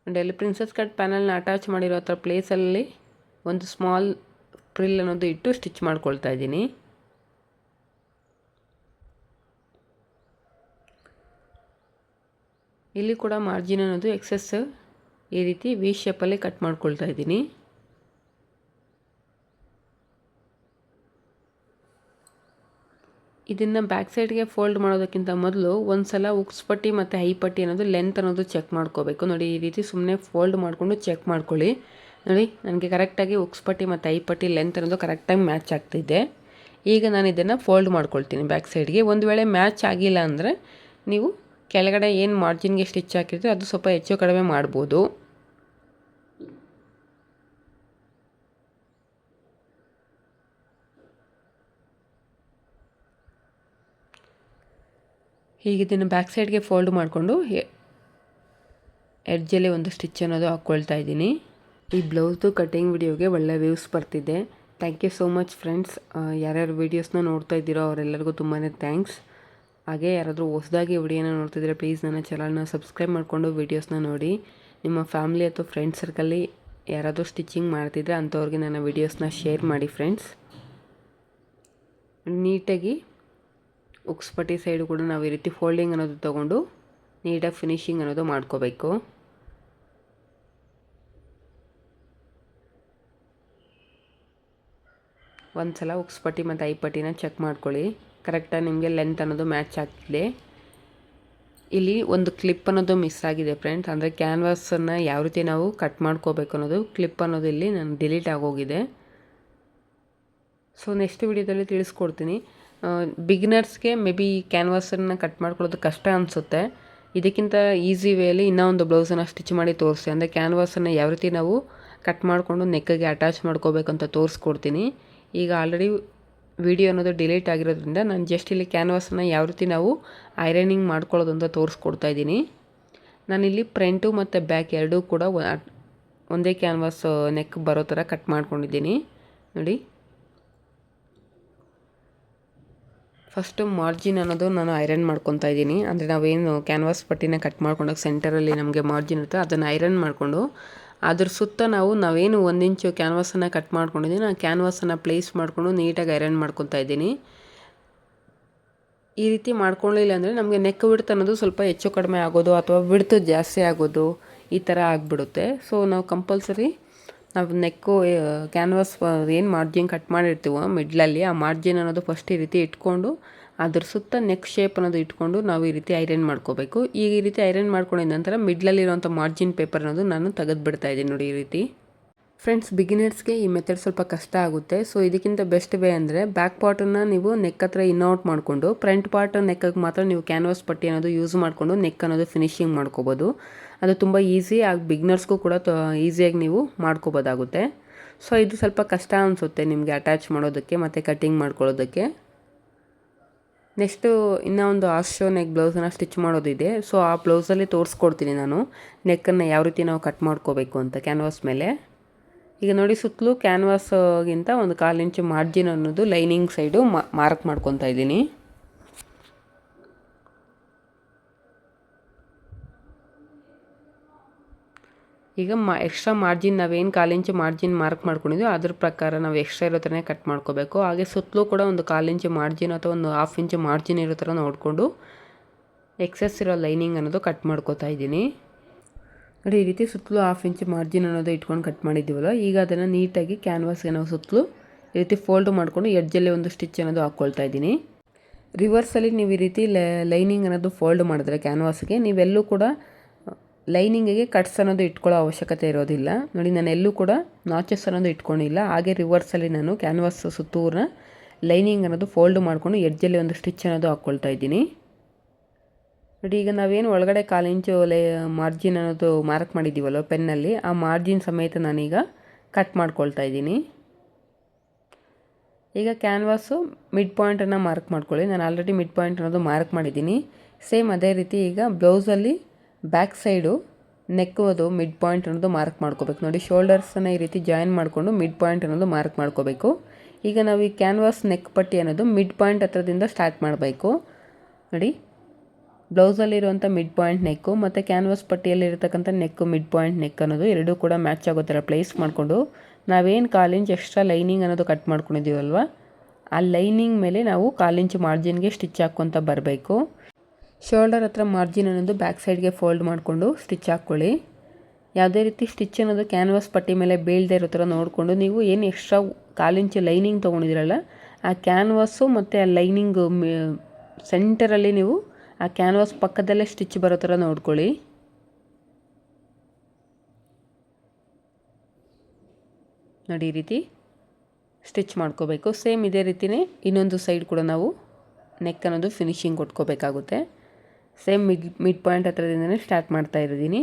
ಅಲ್ಲಿ ಪ್ರಿನ್ಸೆಸ್ ಕಟ್ ಪ್ಯಾನಲ್ನ ಅಟ್ಯಾಚ್ ಮಾಡಿರೋ ಹತ್ರ ಪ್ಲೇಸಲ್ಲಿ ಒಂದು ಸ್ಮಾಲ್ ಫ್ರಿಲ್ ಅನ್ನೋದು ಇಟ್ಟು ಸ್ಟಿಚ್ ಮಾಡ್ಕೊಳ್ತಾ ಇದ್ದೀನಿ. ಇಲ್ಲಿ ಕೂಡ ಮಾರ್ಜಿನ್ ಅನ್ನೋದು ಎಕ್ಸೆಸ್ ಈ ರೀತಿ ವಿ ಶೇಪಲ್ಲಿ ಕಟ್ ಮಾಡ್ಕೊಳ್ತಾ ಇದ್ದೀನಿ. ಇದನ್ನು ಬ್ಯಾಕ್ ಸೈಡ್ಗೆ ಫೋಲ್ಡ್ ಮಾಡೋದಕ್ಕಿಂತ ಮೊದಲು ಒಂದು ಸಲ ಉಕ್ಸ್ ಪಟ್ಟಿ ಮತ್ತು ಹೈ ಪಟ್ಟಿ ಅನ್ನೋದು ಲೆಂತ್ ಅನ್ನೋದು ಚೆಕ್ ಮಾಡ್ಕೋಬೇಕು. ನೋಡಿ ಈ ರೀತಿ ಸುಮ್ಮನೆ ಫೋಲ್ಡ್ ಮಾಡಿಕೊಂಡು ಚೆಕ್ ಮಾಡ್ಕೊಳ್ಳಿ. ನೋಡಿ ನನಗೆ ಕರೆಕ್ಟಾಗಿ ಉಕ್ಸ್ ಪಟ್ಟಿ ಮತ್ತು ಹೈ ಪಟ್ಟಿ ಲೆಂತ್ ಅನ್ನೋದು ಕರೆಕ್ಟಾಗಿ ಮ್ಯಾಚ್ ಆಗ್ತಿದೆ. ಈಗ ನಾನು ಇದನ್ನು ಫೋಲ್ಡ್ ಮಾಡ್ಕೊಳ್ತೀನಿ ಬ್ಯಾಕ್ ಸೈಡ್ಗೆ. ಒಂದು ವೇಳೆ ಮ್ಯಾಚ್ ಆಗಿಲ್ಲ ಅಂದರೆ ನೀವು ಕೆಳಗಡೆ ಏನು ಮಾರ್ಜಿನ್ಗೆ ಸ್ಟಿಚ್ ಹಾಕಿರ್ತೀವಿ ಅದು ಸ್ವಲ್ಪ ಹೆಚ್ಚು ಕಡಿಮೆ ಮಾಡ್ಬೋದು. ಹೀಗೆ ಇದನ್ನು ಬ್ಯಾಕ್ ಸೈಡ್ಗೆ ಫೋಲ್ಡ್ ಮಾಡಿಕೊಂಡು ಎಡ್ಜಲ್ಲಿ ಒಂದು ಸ್ಟಿಚ್ ಅನ್ನೋದು ಹಾಕ್ಕೊಳ್ತಾ ಇದ್ದೀನಿ. ಈ ಬ್ಲೌಸ್ದು ಕಟಿಂಗ್ ವಿಡಿಯೋಗೆ ಒಳ್ಳೆ ವ್ಯೂಸ್ ಬರ್ತಿದೆ. Thank you so much friends. ಯಾರ್ಯಾರು ವೀಡಿಯೋಸ್ನ ನೋಡ್ತಾ ಇದ್ದೀರೋ ಅವರೆಲ್ಲರಿಗೂ ತುಂಬಾ ಥ್ಯಾಂಕ್ಸ್. ಹಾಗೆ ಯಾರಾದರೂ ಹೊಸದಾಗಿ ವಿಡಿಯೋನ ನೋಡ್ತಿದ್ರೆ ಪ್ಲೀಸ್ ನನ್ನ ಚಾನಲ್ನ ಸಬ್ಸ್ಕ್ರೈಬ್ ಮಾಡಿಕೊಂಡು ವೀಡಿಯೋಸ್ನ ನೋಡಿ. ನಿಮ್ಮ ಫ್ಯಾಮಿಲಿ ಅಥವಾ ಫ್ರೆಂಡ್ ಸರ್ಕಲ್ಲಿ ಯಾರಾದರೂ ಸ್ಟಿಚಿಂಗ್ ಮಾಡ್ತಿದ್ರೆ ಅಂಥವ್ರಿಗೆ ನನ್ನ ವೀಡಿಯೋಸ್ನ ಶೇರ್ ಮಾಡಿ ಫ್ರೆಂಡ್ಸ್. ನೀಟಾಗಿ ಉಕ್ಸ್ ಪಟ್ಟಿ ಸೈಡು ಕೂಡ ನಾವು ಈ ರೀತಿ ಫೋಲ್ಡಿಂಗ್ ಅನ್ನೋದು ತೊಗೊಂಡು ನೀಟಾಗಿ ಫಿನಿಶಿಂಗ್ ಅನ್ನೋದು ಮಾಡ್ಕೋಬೇಕು. ಒಂದು ಸಲ ಉಕ್ಸ್ ಪಟ್ಟಿ ಮತ್ತು ಐ ಪಟ್ಟಿನ ಚೆಕ್ ಮಾಡ್ಕೊಳ್ಳಿ. ಕರೆಕ್ಟಾಗಿ ನಿಮಗೆ ಲೆಂತ್ ಅನ್ನೋದು ಮ್ಯಾಚ್ ಆಗ್ತಿದೆ. ಇಲ್ಲಿ ಒಂದು ಕ್ಲಿಪ್ ಅನ್ನೋದು ಮಿಸ್ ಆಗಿದೆ ಫ್ರೆಂಡ್ಸ್. ಅಂದರೆ ಕ್ಯಾನ್ವಾಸನ್ನು ಯಾವ ರೀತಿ ನಾವು ಕಟ್ ಮಾಡ್ಕೋಬೇಕು ಅನ್ನೋದು ಕ್ಲಿಪ್ ಅನ್ನೋದು ಇಲ್ಲಿ ನಾನು ಡಿಲೀಟ್ ಆಗೋಗಿದೆ. ಸೊ ನೆಕ್ಸ್ಟ್ ವಿಡಿಯೋದಲ್ಲಿ ತಿಳಿಸ್ಕೊಡ್ತೀನಿ. ಬಿಗಿನರ್ಸ್ಗೆ ಮೇ ಬಿ ಕ್ಯಾನ್ವಾಸನ್ನು ಕಟ್ ಮಾಡ್ಕೊಳ್ಳೋದು ಕಷ್ಟ ಅನಿಸುತ್ತೆ. ಇದಕ್ಕಿಂತ ಈಸಿ ವೇಯಲ್ಲಿ ಇನ್ನೂ ಒಂದು ಬ್ಲೌಸನ್ನು ಸ್ಟಿಚ್ ಮಾಡಿ ತೋರಿಸಿ. ಅಂದರೆ ಕ್ಯಾನ್ವಾಸನ್ನು ಯಾವ ರೀತಿ ನಾವು ಕಟ್ ಮಾಡಿಕೊಂಡು ನೆಕ್ಕಿಗೆ ಅಟ್ಯಾಚ್ ಮಾಡ್ಕೋಬೇಕಂತ ತೋರಿಸ್ಕೊಡ್ತೀನಿ. ಈಗ ಆಲ್ರೆಡಿ ವಿಡಿಯೋ ಅನ್ನೋದು ಡಿಲೀಟ್ ಆಗಿರೋದ್ರಿಂದ ನಾನು ಜಸ್ಟ್ ಇಲ್ಲಿ ಕ್ಯಾನ್ವಾಸನ್ನು ಯಾವ ರೀತಿ ನಾವು ಐರನಿಂಗ್ ಮಾಡ್ಕೊಳ್ಳೋದು ಅಂತ ತೋರಿಸ್ಕೊಡ್ತಾ ಇದ್ದೀನಿ. ನಾನಿಲ್ಲಿ ಫ್ರಂಟು ಮತ್ತು ಬ್ಯಾಕ್ ಎರಡೂ ಕೂಡ ಒಂದೇ ಕ್ಯಾನ್ವಾಸ್ ನೆಕ್ ಬರೋ ಥರ ಕಟ್ ಮಾಡ್ಕೊಂಡಿದ್ದೀನಿ. ನೋಡಿ ಫಸ್ಟು ಮಾರ್ಜಿನ್ ಅನ್ನೋದು ನಾನು ಐರನ್ ಮಾಡ್ಕೊತಾ ಇದ್ದೀನಿ. ಅಂದರೆ ನಾವೇನು ಕ್ಯಾನ್ವಾಸ್ ಪಟ್ಟಿನ ಕಟ್ ಮಾಡ್ಕೊಂಡಾಗ ಸೆಂಟರಲ್ಲಿ ನಮಗೆ ಮಾರ್ಜಿನ್ ಇರುತ್ತೆ ಅದನ್ನು ಐರನ್ ಮಾಡಿಕೊಂಡು ಅದ್ರ ಸುತ್ತ ನಾವೇನು 1 ಇಂಚು ಕ್ಯಾನ್ವಾಸನ್ನು ಕಟ್ ಮಾಡ್ಕೊಂಡಿದ್ದೀನಿ ಆ ಕ್ಯಾನ್ವಾಸನ್ನು ಪ್ಲೇಸ್ ಮಾಡಿಕೊಂಡು ನೀಟಾಗಿ ಐರನ್ ಮಾಡ್ಕೊತಾ ಇದ್ದೀನಿ. ಈ ರೀತಿ ಮಾಡ್ಕೊಳ್ಳಿಲ್ಲ ಅಂದರೆ ನಮಗೆ ನೆಕ್ ವಿಡ್ತ್ ಅನ್ನೋದು ಸ್ವಲ್ಪ ಹೆಚ್ಚು ಕಡಿಮೆ ಆಗೋದು ಅಥವಾ ವಿಡ್ತ್ ಜಾಸ್ತಿ ಆಗೋದು ಈ ಥರ ಆಗಿಬಿಡುತ್ತೆ. ಸೊ ನಾವು ಕಂಪಲ್ಸರಿ ನಾವು ನೆಕ್ಕು ಕ್ಯಾನ್ವಾಸ್ ಏನು ಮಾರ್ಜಿನ್ ಕಟ್ ಮಾಡಿರ್ತೀವೋ ಮಿಡ್ಲಲ್ಲಿ ಆ ಮಾರ್ಜಿನ್ ಅನ್ನೋದು ಫಸ್ಟ್ ಈ ರೀತಿ ಇಟ್ಕೊಂಡು ಅದ್ರ ಸುತ್ತ ನೆಕ್ ಶೇಪ್ ಅನ್ನೋದು ಇಟ್ಕೊಂಡು ನಾವು ಈ ರೀತಿ ಐರನ್ ಮಾಡ್ಕೋಬೇಕು. ಈ ರೀತಿ ಐರನ್ ಮಾಡ್ಕೊಂಡಿದ ನಂತರ ಮಿಡ್ಲಲ್ಲಿರುವಂಥ ಮಾರ್ಜಿನ್ ಪೇಪರ್ ಅನ್ನೋದು ನಾನು ತೆಗೆದುಬಿಡ್ತಾ ಇದ್ದೀನಿ. ನೋಡಿ ಈ ರೀತಿ ಫ್ರೆಂಡ್ಸ್, ಬಿಗಿನರ್ಸ್ಗೆ ಈ ಮೆಥಡ್ ಸ್ವಲ್ಪ ಕಷ್ಟ ಆಗುತ್ತೆ. ಸೊ ಇದಕ್ಕಿಂತ ಬೆಸ್ಟ್ ವೇ ಅಂದರೆ ಬ್ಯಾಕ್ ಪಾರ್ಟನ್ನು ನೀವು ನೆಕ್ ಹತ್ರ ಔಟ್ ಮಾಡಿಕೊಂಡು ಫ್ರಂಟ್ ಪಾರ್ಟ್ ನೆಕ್ಕಿಗೆ ಮಾತ್ರ ನೀವು ಕ್ಯಾನ್ವಾಸ್ ಪಟ್ಟಿ ಅನ್ನೋದು ಯೂಸ್ ಮಾಡಿಕೊಂಡು ನೆಕ್ ಅನ್ನೋದು ಫಿನಿಶಿಂಗ್ ಮಾಡ್ಕೋಬೋದು. ಅದು ತುಂಬ ಈಸಿ ಆಗಿ ಬಿಗಿನರ್ಸ್ಗೂ ಕೂಡ ಈಸಿಯಾಗಿ ನೀವು ಮಾಡ್ಕೋಬೋದಾಗುತ್ತೆ. ಸೊ ಇದು ಸ್ವಲ್ಪ ಕಷ್ಟ ಅನಿಸುತ್ತೆ ನಿಮಗೆ ಅಟ್ಯಾಚ್ ಮಾಡೋದಕ್ಕೆ ಮತ್ತು ಕಟ್ಟಿಂಗ್ ಮಾಡ್ಕೊಳ್ಳೋದಕ್ಕೆ. ನೆಕ್ಸ್ಟು ಇನ್ನೂ ಒಂದು ಆಶೋ ನೆಕ್ ಬ್ಲೌಸನ್ನು ಸ್ಟಿಚ್ ಮಾಡೋದಿದೆ. ಸೊ ಆ ಬ್ಲೌಸಲ್ಲಿ ತೋರಿಸ್ಕೊಡ್ತೀನಿ ನಾನು ನೆಕ್ಕನ್ನು ಯಾವ ರೀತಿ ನಾವು ಕಟ್ ಮಾಡ್ಕೋಬೇಕು ಅಂತ ಕ್ಯಾನ್ವಾಸ್ ಮೇಲೆ. ಈಗ ನೋಡಿ ಸುತ್ತಲೂ ಕ್ಯಾನ್ವಾಸ್ಗಿಂತ ಒಂದು 1/4 ಇಂಚು ಮಾರ್ಜಿನ್ ಅನ್ನೋದು ಲೈನಿಂಗ್ ಸೈಡು ಮಾರ್ಕ್ ಮಾಡ್ಕೊತಾ ಇದ್ದೀನಿ. ಈಗ ಎಕ್ಸ್ಟ್ರಾ ಮಾರ್ಜಿನ್ ನಾವೇನು 1/4 ಇಂಚು ಮಾರ್ಜಿನ್ ಮಾರ್ಕ್ ಮಾಡ್ಕೊಂಡಿದ್ವಿ ಅದ್ರ ಪ್ರಕಾರ ನಾವು ಎಕ್ಸ್ಟ್ರಾ ಇರೋ ಥರನೇ ಕಟ್ ಮಾಡ್ಕೋಬೇಕು. ಹಾಗೆ ಸುತ್ತಲೂ ಕೂಡ ಒಂದು 1/4 ಇಂಚು ಮಾರ್ಜಿನ್ ಅಥವಾ ಒಂದು 1/2 ಇಂಚು ಮಾರ್ಜಿನ್ ಇರೋ ಥರ ನೋಡಿಕೊಂಡು ಎಕ್ಸೆಸ್ ಇರೋ ಲೈನಿಂಗ್ ಅನ್ನೋದು ಕಟ್ ಮಾಡ್ಕೋತಾ ಇದ್ದೀನಿ. ನೋಡಿ ಈ ರೀತಿ ಸುತ್ತಲೂ 1/2 ಇಂಚು ಮಾರ್ಜಿನ್ ಅನ್ನೋದು ಇಟ್ಕೊಂಡು ಕಟ್ ಮಾಡಿದ್ದೀವಲ್ಲ, ಈಗ ಅದನ್ನು ನೀಟಾಗಿ ಕ್ಯಾನ್ವಾಸ್ಗೆ ನಾವು ಸುತ್ತಲೂ ಈ ರೀತಿ ಫೋಲ್ಡ್ ಮಾಡಿಕೊಂಡು ಎಡ್ಜಲ್ಲಿ ಒಂದು ಸ್ಟಿಚ್ ಅನ್ನೋದು ಹಾಕ್ಕೊಳ್ತಾ ಇದ್ದೀನಿ. ರಿವರ್ಸಲ್ಲಿ ನೀವು ಈ ರೀತಿ ಲೈನಿಂಗ್ ಅನ್ನೋದು ಫೋಲ್ಡ್ ಮಾಡಿದ್ರೆ ಕ್ಯಾನ್ವಾಸ್ಗೆ ನೀವೆಲ್ಲೂ ಕೂಡ ಲೈನಿಂಗಿಗೆ ಕಟ್ಸ್ ಅನ್ನೋದು ಇಟ್ಕೊಳ್ಳೋ ಅವಶ್ಯಕತೆ ಇರೋದಿಲ್ಲ. ನೋಡಿ ನಾನು ಎಲ್ಲೂ ಕೂಡ ನಾಚಸ್ ಅನ್ನೋದು ಇಟ್ಕೊಂಡಿಲ್ಲ. ಹಾಗೆ ರಿವರ್ಸಲ್ಲಿ ನಾನು ಕ್ಯಾನ್ವಾಸ್ ಸುತ್ತೂರನ್ನ ಲೈನಿಂಗ್ ಅನ್ನೋದು ಫೋಲ್ಡ್ ಮಾಡಿಕೊಂಡು ಎಡ್ಜಲ್ಲಿ ಒಂದು ಸ್ಟಿಚ್ ಅನ್ನೋದು ಹಾಕ್ಕೊಳ್ತಾ ಇದ್ದೀನಿ. ನೋಡಿ ಈಗ ನಾವೇನು ಒಳಗಡೆ 1/4 ಇಂಚು ಮಾರ್ಜಿನ್ ಅನ್ನೋದು ಮಾರ್ಕ್ ಮಾಡಿದ್ದೀವಲ್ಲ ಪೆನ್ನಲ್ಲಿ, ಆ ಮಾರ್ಜಿನ್ ಸಮೇತ ನಾನೀಗ ಕಟ್ ಮಾಡ್ಕೊಳ್ತಾ ಇದ್ದೀನಿ. ಈಗ ಕ್ಯಾನ್ವಾಸು ಮಿಡ್ ಪಾಯಿಂಟನ್ನು ಮಾರ್ಕ್ ಮಾಡ್ಕೊಳ್ಳಿ. ನಾನು ಆಲ್ರೆಡಿ ಮಿಡ್ ಪಾಯಿಂಟ್ ಅನ್ನೋದು ಮಾರ್ಕ್ ಮಾಡಿದ್ದೀನಿ. ಸೇಮ್ ಅದೇ ರೀತಿ ಈಗ ಬ್ಲೌಸಲ್ಲಿ ಬ್ಯಾಕ್ ಸೈಡು ನೆಕ್ಕು ಅದು ಮಿಡ್ ಪಾಯಿಂಟ್ ಅನ್ನೋದು ಮಾರ್ಕ್ ಮಾಡ್ಕೋಬೇಕು. ನೋಡಿ ಶೋಲ್ಡರ್ಸನ್ನು ಈ ರೀತಿ ಜಾಯಿನ್ ಮಾಡಿಕೊಂಡು ಮಿಡ್ ಪಾಯಿಂಟ್ ಅನ್ನೋದು ಮಾರ್ಕ್ ಮಾಡ್ಕೋಬೇಕು. ಈಗ ನಾವು ಈ ಕ್ಯಾನ್ವಾಸ್ ನೆಕ್ ಪಟ್ಟಿ ಅನ್ನೋದು ಮಿಡ್ ಪಾಯಿಂಟ್ ಹತ್ರದಿಂದ ಸ್ಟಾರ್ಟ್ ಮಾಡಬೇಕು. ನೋಡಿ ಬ್ಲೌಸಲ್ಲಿರುವಂಥ ಮಿಡ್ ಪಾಯಿಂಟ್ ನೆಕ್ಕು ಮತ್ತು ಕ್ಯಾನ್ವಾಸ್ ಪಟ್ಟಿಯಲ್ಲಿರ್ತಕ್ಕಂಥ ನೆಕ್ಕು ಮಿಡ್ ಪಾಯಿಂಟ್ ನೆಕ್ ಅನ್ನೋದು ಎರಡೂ ಕೂಡ ಮ್ಯಾಚ್ ಆಗೋ ಥರ ಪ್ಲೇಸ್ ಮಾಡಿಕೊಂಡು ನಾವೇನು 1/4 ಇಂಚ್ ಎಕ್ಸ್ಟ್ರಾ ಲೈನಿಂಗ್ ಅನ್ನೋದು ಕಟ್ ಮಾಡ್ಕೊಂಡಿದ್ದೀವಲ್ವ ಆ ಲೈನಿಂಗ್ ಮೇಲೆ ನಾವು 1/4 ಇಂಚು ಮಾರ್ಜಿನ್ಗೆ ಸ್ಟಿಚ್ ಹಾಕ್ಕೊತ ಬರಬೇಕು. ಶೋಲ್ಡರ್ ಹತ್ರ ಮಾರ್ಜಿನ್ ಅನ್ನೋದು ಬ್ಯಾಕ್ ಸೈಡ್ಗೆ ಫೋಲ್ಡ್ ಮಾಡಿಕೊಂಡು ಸ್ಟಿಚ್ ಹಾಕ್ಕೊಳ್ಳಿ. ಯಾವುದೇ ರೀತಿ ಸ್ಟಿಚ್ ಅನ್ನೋದು ಕ್ಯಾನ್ವಾಸ್ ಪಟ್ಟಿ ಮೇಲೆ ಬೀಳದೇ ಇರೋ ಥರ ನೋಡಿಕೊಂಡು ನೀವು ಏನು ಎಕ್ಸ್ಟ್ರಾ 1/4 ಇಂಚು ಲೈನಿಂಗ್ ತೊಗೊಂಡಿದ್ದೀರಲ್ಲ ಆ ಕ್ಯಾನ್ವಾಸು ಮತ್ತು ಆ ಲೈನಿಂಗು ಸೆಂಟರಲ್ಲಿ ನೀವು ಆ ಕ್ಯಾನ್ವಾಸ್ ಪಕ್ಕದಲ್ಲೇ ಸ್ಟಿಚ್ ಬರೋ ಥರ ನೋಡ್ಕೊಳ್ಳಿ. ನೋಡಿ ಈ ರೀತಿ ಸ್ಟಿಚ್ ಮಾಡ್ಕೋಬೇಕು. ಸೇಮ್ ಇದೇ ರೀತಿಯೇ ಇನ್ನೊಂದು ಸೈಡ್ ಕೂಡ ನಾವು ನೆಕ್ ಅನ್ನೋದು ಫಿನಿಶಿಂಗ್ ಕೊಟ್ಕೋಬೇಕಾಗುತ್ತೆ. ಸೇಮ್ ಮಿಡ್ ಪಾಯಿಂಟ್ ಹತ್ರದಿಂದನೇ ಸ್ಟಾರ್ಟ್ ಮಾಡ್ತಾ ಇದ್ದೀನಿ.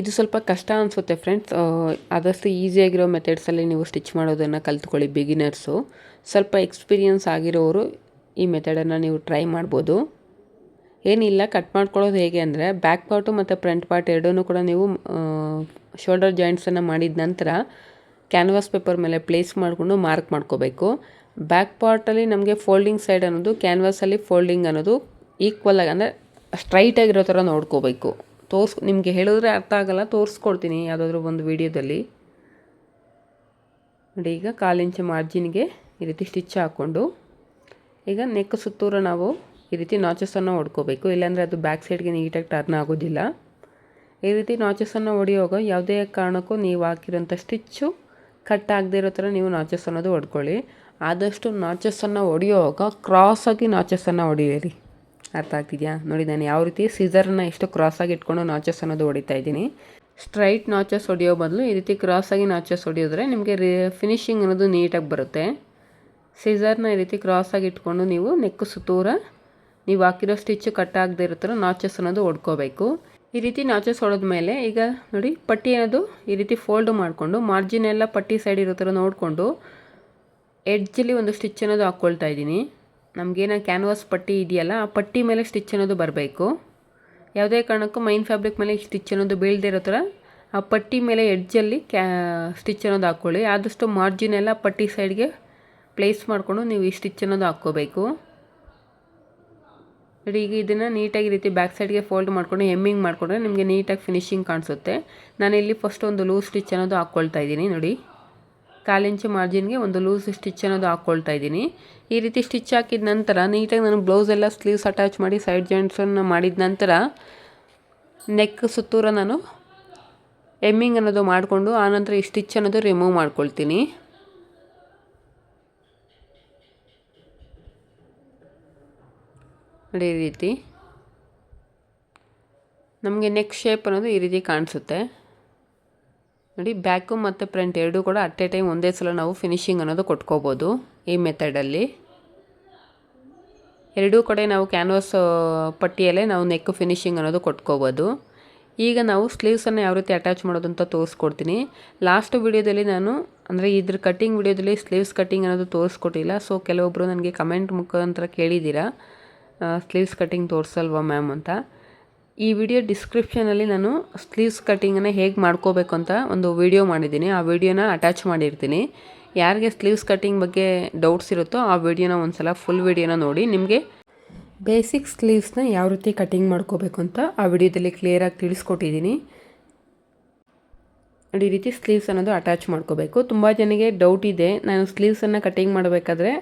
ಇದು ಸ್ವಲ್ಪ ಕಷ್ಟ ಅನಿಸುತ್ತೆ ಫ್ರೆಂಡ್ಸ್. ಆದಷ್ಟು ಈಸಿಯಾಗಿರೋ ಮೆಥಡ್ಸಲ್ಲಿ ನೀವು ಸ್ಟಿಚ್ ಮಾಡೋದನ್ನು ಕಲ್ತ್ಕೊಳ್ಳಿ. ಬಿಗಿನರ್ಸು, ಸ್ವಲ್ಪ ಎಕ್ಸ್ಪೀರಿಯನ್ಸ್ ಆಗಿರೋರು ಈ ಮೆಥಡನ್ನು ನೀವು ಟ್ರೈ ಮಾಡ್ಬೋದು. ಏನಿಲ್ಲ, ಕಟ್ ಮಾಡ್ಕೊಳ್ಳೋದು ಹೇಗೆ ಅಂದರೆ ಬ್ಯಾಕ್ ಪಾರ್ಟು ಮತ್ತು ಫ್ರಂಟ್ ಪಾರ್ಟ್ ಎರಡೂ ಕೂಡ ನೀವು ಶೋಲ್ಡರ್ ಜಾಯಿಂಟ್ಸನ್ನು ಮಾಡಿದ ನಂತರ ಕ್ಯಾನ್ವಾಸ್ ಪೇಪರ್ ಮೇಲೆ ಪ್ಲೇಸ್ ಮಾಡಿಕೊಂಡು ಮಾರ್ಕ್ ಮಾಡ್ಕೋಬೇಕು. ಬ್ಯಾಕ್ ಪಾರ್ಟಲ್ಲಿ ನಮಗೆ ಫೋಲ್ಡಿಂಗ್ ಸೈಡ್ ಅನ್ನೋದು ಕ್ಯಾನ್ವಾಸಲ್ಲಿ ಫೋಲ್ಡಿಂಗ್ ಅನ್ನೋದು ಈಕ್ವಲ್ ಆಗಿ ಅಂದರೆ ಸ್ಟ್ರೈಟಾಗಿರೋ ಥರ ನೋಡ್ಕೋಬೇಕು. ನಿಮಗೆ ಹೇಳಿದ್ರೆ ಅರ್ಥ ಆಗಲ್ಲ, ತೋರಿಸ್ಕೊಡ್ತೀನಿ ಯಾವುದಾದ್ರೂ ಒಂದು ವೀಡಿಯೋದಲ್ಲಿ. ನೋಡಿ, ಈಗ 1/4 ಇಂಚು ಮಾರ್ಜಿನ್ಗೆ ಈ ರೀತಿ ಸ್ಟಿಚ್ ಹಾಕ್ಕೊಂಡು ಈಗ ನೆಕ್ ಸುತ್ತೂರ ನಾವು ಈ ರೀತಿ ನಾಚಸನ್ನು ಹೊಡ್ಕೋಬೇಕು. ಇಲ್ಲಾಂದರೆ ಅದು ಬ್ಯಾಕ್ ಸೈಡ್ಗೆ ನೀಟಾಗಿ ಟರ್ನ್ ಆಗೋದಿಲ್ಲ. ಈ ರೀತಿ ನಾಚಸನ್ನು ಹೊಡೆಯುವಾಗ ಯಾವುದೇ ಕಾರಣಕ್ಕೂ ನೀವು ಹಾಕಿರೋಂಥ ಸ್ಟಿಚ್ಚು ಕಟ್ ಆಗದೆ ಇರೋ ಥರ ನೀವು ನಾಚಸ್ ಅನ್ನೋದು ಹೊಡ್ಕೊಳ್ಳಿ. ಆದಷ್ಟು ನಾಚಸನ್ನು ಹೊಡೆಯುವಾಗ ಕ್ರಾಸಾಗಿ ನಾಚಸನ್ನು ಹೊಡೆಯಿರಿ. ಅರ್ಥ ಆಗ್ತಿದೆಯಾ? ನೋಡಿ, ನಾನು ಯಾವ ರೀತಿ ಸಿಸರನ್ನ ಎಷ್ಟು ಕ್ರಾಸಾಗಿ ಇಟ್ಕೊಂಡು ನಾಚಸ್ ಅನ್ನೋದು ಹೊಡಿತಾ ಇದ್ದೀನಿ. ಸ್ಟ್ರೈಟ್ ನಾಚಸ್ ಹೊಡೆಯೋ ಬದಲು ಈ ರೀತಿ ಕ್ರಾಸಾಗಿ ನಾಚಸ್ ಹೊಡೆಯೋದ್ರೆ ನಿಮಗೆ ಫಿನಿಶಿಂಗ್ ಅನ್ನೋದು ನೀಟಾಗಿ ಬರುತ್ತೆ. ಸಿಸರ್ನ ಈ ರೀತಿ ಕ್ರಾಸಾಗಿ ಇಟ್ಕೊಂಡು ನೀವು ನೆಕ್ ಸುತ್ತೂರ ನೀವು ಹಾಕಿರೋ ಸ್ಟಿಚ್ಚು ಕಟ್ ಆಗದೆ ಇರೋ ಥರ ನಾಚಸ್ ಅನ್ನೋದು ಹೊಡ್ಕೋಬೇಕು. ಈ ರೀತಿ ನಾಚಸ್ ಹೊಡೆದ್ಮೇಲೆ ಈಗ ನೋಡಿ, ಪಟ್ಟಿ ಅನ್ನೋದು ಈ ರೀತಿ ಫೋಲ್ಡ್ ಮಾಡಿಕೊಂಡು ಮಾರ್ಜಿನ್ ಎಲ್ಲ ಪಟ್ಟಿ ಸೈಡ್ ಇರೋ ಥರ ನೋಡಿಕೊಂಡು ಎಡ್ಜಲ್ಲಿ ಒಂದು ಸ್ಟಿಚ್ ಅನ್ನೋದು ಹಾಕ್ಕೊಳ್ತಾ ಇದ್ದೀನಿ. ನಮಗೇನು ಕ್ಯಾನ್ವಾಸ್ ಪಟ್ಟಿ ಇದೆಯಲ್ಲ ಆ ಪಟ್ಟಿ ಮೇಲೆ ಸ್ಟಿಚ್ ಅನ್ನೋದು ಬರಬೇಕು. ಯಾವುದೇ ಕಾರಣಕ್ಕೂ ಮೈನ್ ಫ್ಯಾಬ್ರಿಕ್ ಮೇಲೆ ಸ್ಟಿಚ್ ಅನ್ನೋದು ಬೀಳದೇ ಇರೋ ಥರ ಆ ಪಟ್ಟಿ ಮೇಲೆ ಎಡ್ಜಲ್ಲಿ ಸ್ಟಿಚ್ ಅನ್ನೋದು ಹಾಕ್ಕೊಳ್ಳಿ. ಆದಷ್ಟು ಮಾರ್ಜಿನ್ ಎಲ್ಲ ಪಟ್ಟಿ ಸೈಡ್ಗೆ ಪ್ಲೇಸ್ ಮಾಡಿಕೊಂಡು ನೀವು ಈ ಸ್ಟಿಚ್ ಅನ್ನೋದು ಹಾಕ್ಕೋಬೇಕು. ಈಗ ಇದನ್ನು ನೀಟಾಗಿ ಈ ರೀತಿ ಬ್ಯಾಕ್ ಸೈಡ್ಗೆ ಫೋಲ್ಡ್ ಮಾಡಿಕೊಂಡು ಹೆಮ್ಮಿಂಗ್ ಮಾಡಿಕೊಂಡ್ರೆ ನಿಮಗೆ ನೀಟಾಗಿ ಫಿನಿಶಿಂಗ್ ಕಾಣಿಸುತ್ತೆ. ನಾನಿಲ್ಲಿ ಫಸ್ಟ್ ಒಂದು ಲೂಸ್ ಸ್ಟಿಚ್ ಅನ್ನೋದು ಹಾಕ್ಕೊಳ್ತಾ ಇದ್ದೀನಿ. ನೋಡಿ, 1/4 ಇಂಚು ಮಾರ್ಜಿನ್ಗೆ ಒಂದು ಲೂಸ್ ಸ್ಟಿಚ್ ಅನ್ನೋದು ಹಾಕ್ಕೊಳ್ತಾ ಇದ್ದೀನಿ. ಈ ರೀತಿ ಸ್ಟಿಚ್ ಹಾಕಿದ ನಂತರ ನೀಟಾಗಿ ನಾನು ಬ್ಲೌಸ್ ಎಲ್ಲ ಸ್ಲೀವ್ಸ್ ಅಟ್ಯಾಚ್ ಮಾಡಿ ಸೈಡ್ ಜಾಯಿಂಟ್ಸನ್ನು ಮಾಡಿದ ನಂತರ ನೆಕ್ ಸುತ್ತೂರ ನಾನು ಎಮ್ಮಿಂಗ್ ಅನ್ನೋದು ಮಾಡಿಕೊಂಡು ಆನಂತರ ಈ ಸ್ಟಿಚ್ ಅನ್ನೋದು ರಿಮೂವ್ ಮಾಡ್ಕೊಳ್ತೀನಿ. ನೋಡಿ, ಈ ರೀತಿ ನಮಗೆ ನೆಕ್ ಶೇಪ್ ಅನ್ನೋದು ಈ ರೀತಿ ಕಾಣಿಸುತ್ತೆ. ನೋಡಿ, ಬ್ಯಾಕು ಮತ್ತು ಫ್ರಂಟ್ ಎರಡೂ ಕೂಡ ಅಟ್ ಎ ಟೈಮ್ ಒಂದೇ ಸಲ ನಾವು ಫಿನಿಶಿಂಗ್ ಅನ್ನೋದು ಕೊಟ್ಕೋಬೋದು ಈ ಮೆಥಡಲ್ಲಿ. ಎರಡೂ ಕಡೆ ನಾವು ಕ್ಯಾನ್ವಾಸ್ ಪಟ್ಟಿಯಲ್ಲೇ ನಾವು ನೆಕ್ ಫಿನಿಶಿಂಗ್ ಅನ್ನೋದು ಕೊಟ್ಕೋಬೋದು. ಈಗ ನಾವು ಸ್ಲೀವ್ಸನ್ನು ಯಾವ ರೀತಿ ಅಟ್ಯಾಚ್ ಮಾಡೋದು ಅಂತ ತೋರಿಸ್ಕೊಡ್ತೀನಿ. ಲಾಸ್ಟ್ ವಿಡಿಯೋದಲ್ಲಿ ನಾನು ಅಂದರೆ ಇದ್ರ ಕಟ್ಟಿಂಗ್ ವಿಡಿಯೋದಲ್ಲಿ ಸ್ಲೀವ್ಸ್ ಕಟ್ಟಿಂಗ್ ಅನ್ನೋದು ತೋರಿಸ್ಕೊಟ್ಟಿಲ್ಲ. ಸೊ ಕೆಲವೊಬ್ಬರು ನನಗೆ ಕಮೆಂಟ್ ಮುಖಾಂತರ ಕೇಳಿದ್ದೀರಾ, ಸ್ಲೀವ್ಸ್ ಕಟ್ಟಿಂಗ್ ತೋರಿಸಲ್ವಾ ಮ್ಯಾಮ್ ಅಂತ. ಈ ವಿಡಿಯೋ ಡಿಸ್ಕ್ರಿಪ್ಷನಲ್ಲಿ ನಾನು ಸ್ಲೀವ್ಸ್ ಕಟ್ಟಿಂಗನ್ನು ಹೇಗೆ ಮಾಡ್ಕೋಬೇಕು ಅಂತ ಒಂದು ವಿಡಿಯೋ ಮಾಡಿದ್ದೀನಿ. ಆ ವಿಡಿಯೋನ ಅಟ್ಯಾಚ್ ಮಾಡಿರ್ತೀನಿ. ಯಾರಿಗೆ ಸ್ಲೀವ್ಸ್ ಕಟ್ಟಿಂಗ್ ಬಗ್ಗೆ ಡೌಟ್ಸ್ ಇರುತ್ತೋ ಆ ವಿಡಿಯೋನ ಒಂದು ಸಲ ಫುಲ್ ವಿಡಿಯೋನ ನೋಡಿ. ನಿಮಗೆ ಬೇಸಿಕ್ ಸ್ಲೀವ್ಸ್ನ ಯಾವ ರೀತಿ ಕಟ್ಟಿಂಗ್ ಮಾಡ್ಕೋಬೇಕು ಅಂತ ಆ ವಿಡಿಯೋದಲ್ಲಿ ಕ್ಲಿಯರಾಗಿ ತಿಳಿಸ್ಕೊಟ್ಟಿದ್ದೀನಿ. ಈ ರೀತಿ ಸ್ಲೀವ್ಸ್ ಅನ್ನೋದು ಅಟ್ಯಾಚ್ ಮಾಡ್ಕೋಬೇಕು. ತುಂಬ ಜನಕ್ಕೆ ಡೌಟ್ ಇದೆ, ನಾನು ಸ್ಲೀವ್ಸನ್ನು ಕಟ್ಟಿಂಗ್ ಮಾಡಬೇಕಾದ್ರೆ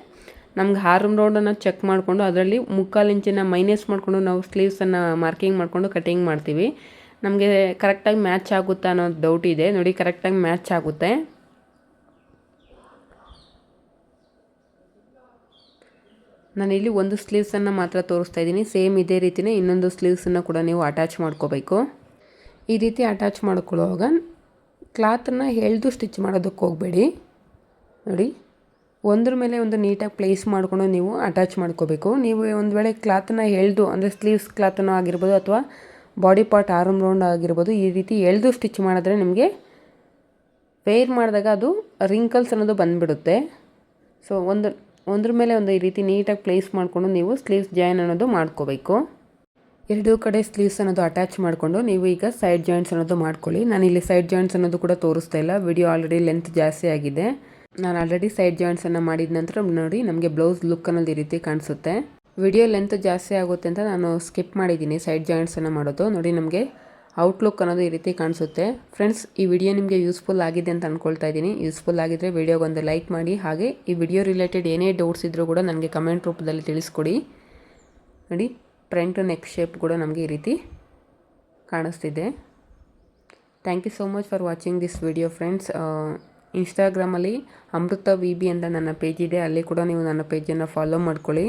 ನಮ್ಗೆ ಆರ್ಮ್ ರೌಂಡನ್ನು ಚೆಕ್ ಮಾಡಿಕೊಂಡು ಅದರಲ್ಲಿ 3/4 ಇಂಚನ್ನು ಮೈನಸ್ ಮಾಡಿಕೊಂಡು ನಾವು ಸ್ಲೀವ್ಸನ್ನು ಮಾರ್ಕಿಂಗ್ ಮಾಡಿಕೊಂಡು ಕಟ್ಟಿಂಗ್ ಮಾಡ್ತೀವಿ. ನಮಗೆ ಕರೆಕ್ಟಾಗಿ ಮ್ಯಾಚ್ ಆಗುತ್ತಾ ಅನ್ನೋ ಡೌಟ್ ಇದೆ. ನೋಡಿ, ಕರೆಕ್ಟಾಗಿ ಮ್ಯಾಚ್ ಆಗುತ್ತೆ. ನಾನಿಲ್ಲಿ ಒಂದು ಸ್ಲೀವ್ಸನ್ನು ಮಾತ್ರ ತೋರಿಸ್ತಾ ಇದ್ದೀನಿ. ಸೇಮ್ ಇದೇ ರೀತಿಯೇ ಇನ್ನೊಂದು ಸ್ಲೀವ್ಸನ್ನು ಕೂಡ ನೀವು ಅಟ್ಯಾಚ್ ಮಾಡ್ಕೋಬೇಕು. ಈ ರೀತಿ ಅಟ್ಯಾಚ್ ಮಾಡ್ಕೊಳ್ಳುವಾಗ ಕ್ಲಾತನ್ನು ಎಳೆದು ಸ್ಟಿಚ್ ಮಾಡೋದಕ್ಕೆ ಹೋಗಬೇಡಿ. ನೋಡಿ, ಒಂದ್ರ ಮೇಲೆ ಒಂದು ನೀಟಾಗಿ ಪ್ಲೇಸ್ ಮಾಡಿಕೊಂಡು ನೀವು ಅಟ್ಯಾಚ್ ಮಾಡ್ಕೋಬೇಕು. ನೀವು ಒಂದು ವೇಳೆ ಕ್ಲಾತನ್ನು ಎಳೆದು ಅಂದರೆ ಸ್ಲೀವ್ಸ್ ಕ್ಲಾತನ್ನು ಆಗಿರ್ಬೋದು ಅಥವಾ ಬಾಡಿ ಪಾರ್ಟ್ ಆರ್ಮ್ ರೌಂಡ್ ಆಗಿರ್ಬೋದು ಈ ರೀತಿ ಎಳೆದು ಸ್ಟಿಚ್ ಮಾಡಿದ್ರೆ ನಿಮಗೆ ವೇರ್ ಮಾಡಿದಾಗ ಅದು ರಿಂಕಲ್ಸ್ ಅನ್ನೋದು ಬಂದುಬಿಡುತ್ತೆ. ಸೊ ಒಂದ್ರ ಮೇಲೆ ಒಂದು ಈ ರೀತಿ ನೀಟಾಗಿ ಪ್ಲೇಸ್ ಮಾಡಿಕೊಂಡು ನೀವು ಸ್ಲೀವ್ಸ್ ಜಾಯಿನ್ ಅನ್ನೋದು ಮಾಡ್ಕೋಬೇಕು. ಎರಡೂ ಕಡೆ ಸ್ಲೀವ್ಸ್ ಅನ್ನೋದು ಅಟ್ಯಾಚ್ ಮಾಡಿಕೊಂಡು ನೀವು ಈಗ ಸೈಡ್ ಜಾಯಿಂಟ್ಸ್ ಅನ್ನೋದು ಮಾಡ್ಕೊಳ್ಳಿ. ನಾನಿಲ್ಲಿ ಸೈಡ್ ಜಾಯಿಂಟ್ಸ್ ಅನ್ನೋದು ಕೂಡ ತೋರಿಸ್ತಾ ಇಲ್ಲ, ವಿಡಿಯೋ ಆಲ್ರೆಡಿ ಲೆಂತ್ ಜಾಸ್ತಿ ಆಗಿದೆ. ನಾನು ಆಲ್ರೆಡಿ ಸೈಡ್ ಜಾಯಿಂಟ್ಸನ್ನು ಮಾಡಿದ ನಂತರ ನೋಡಿ ನಮಗೆ ಬ್ಲೌಸ್ ಲುಕ್ ಅನ್ನೋದು ಈ ರೀತಿ ಕಾಣಿಸುತ್ತೆ. ವಿಡಿಯೋ ಲೆಂತ್ ಜಾಸ್ತಿ ಆಗುತ್ತೆ ಅಂತ ನಾನು ಸ್ಕಿಪ್ ಮಾಡಿದ್ದೀನಿ ಸೈಡ್ ಜಾಯಿಂಟ್ಸನ್ನು ಮಾಡೋದು. ನೋಡಿ, ನಮಗೆ ಔಟ್ಲುಕ್ ಅನ್ನೋದು ಈ ರೀತಿ ಕಾಣಿಸುತ್ತೆ. ಫ್ರೆಂಡ್ಸ್, ಈ ವಿಡಿಯೋ ನಿಮಗೆ ಯೂಸ್ಫುಲ್ ಆಗಿದೆ ಅಂತ ಅಂದ್ಕೊಳ್ತಾ ಇದ್ದೀನಿ. ಯೂಸ್ಫುಲ್ ಆಗಿದ್ದರೆ ವಿಡಿಯೋಗೊಂದು ಲೈಕ್ ಮಾಡಿ. ಹಾಗೆ ಈ ವಿಡಿಯೋ ರಿಲೇಟೆಡ್ ಏನೇ ಡೌಟ್ಸ್ ಇದ್ದರೂ ಕೂಡ ನನಗೆ ಕಮೆಂಟ್ ರೂಪದಲ್ಲಿ ತಿಳಿಸ್ಕೊಡಿ. ನೋಡಿ, ಫ್ರಂಟ್ ನೆಕ್ ಶೇಪ್ ಕೂಡ ನಮಗೆ ಈ ರೀತಿ ಕಾಣಿಸ್ತಿದೆ. Thank you so much for watching this video friends. ಇನ್ಸ್ಟಾಗ್ರಾಮಲ್ಲಿ ಅಮೃತ ವಿ ಬಿ ಅಂತ ನನ್ನ ಪೇಜ್ ಇದೆ. ಅಲ್ಲಿ ಕೂಡ ನೀವು ನನ್ನ ಪೇಜನ್ನು ಫಾಲೋ ಮಾಡ್ಕೊಳ್ಳಿ.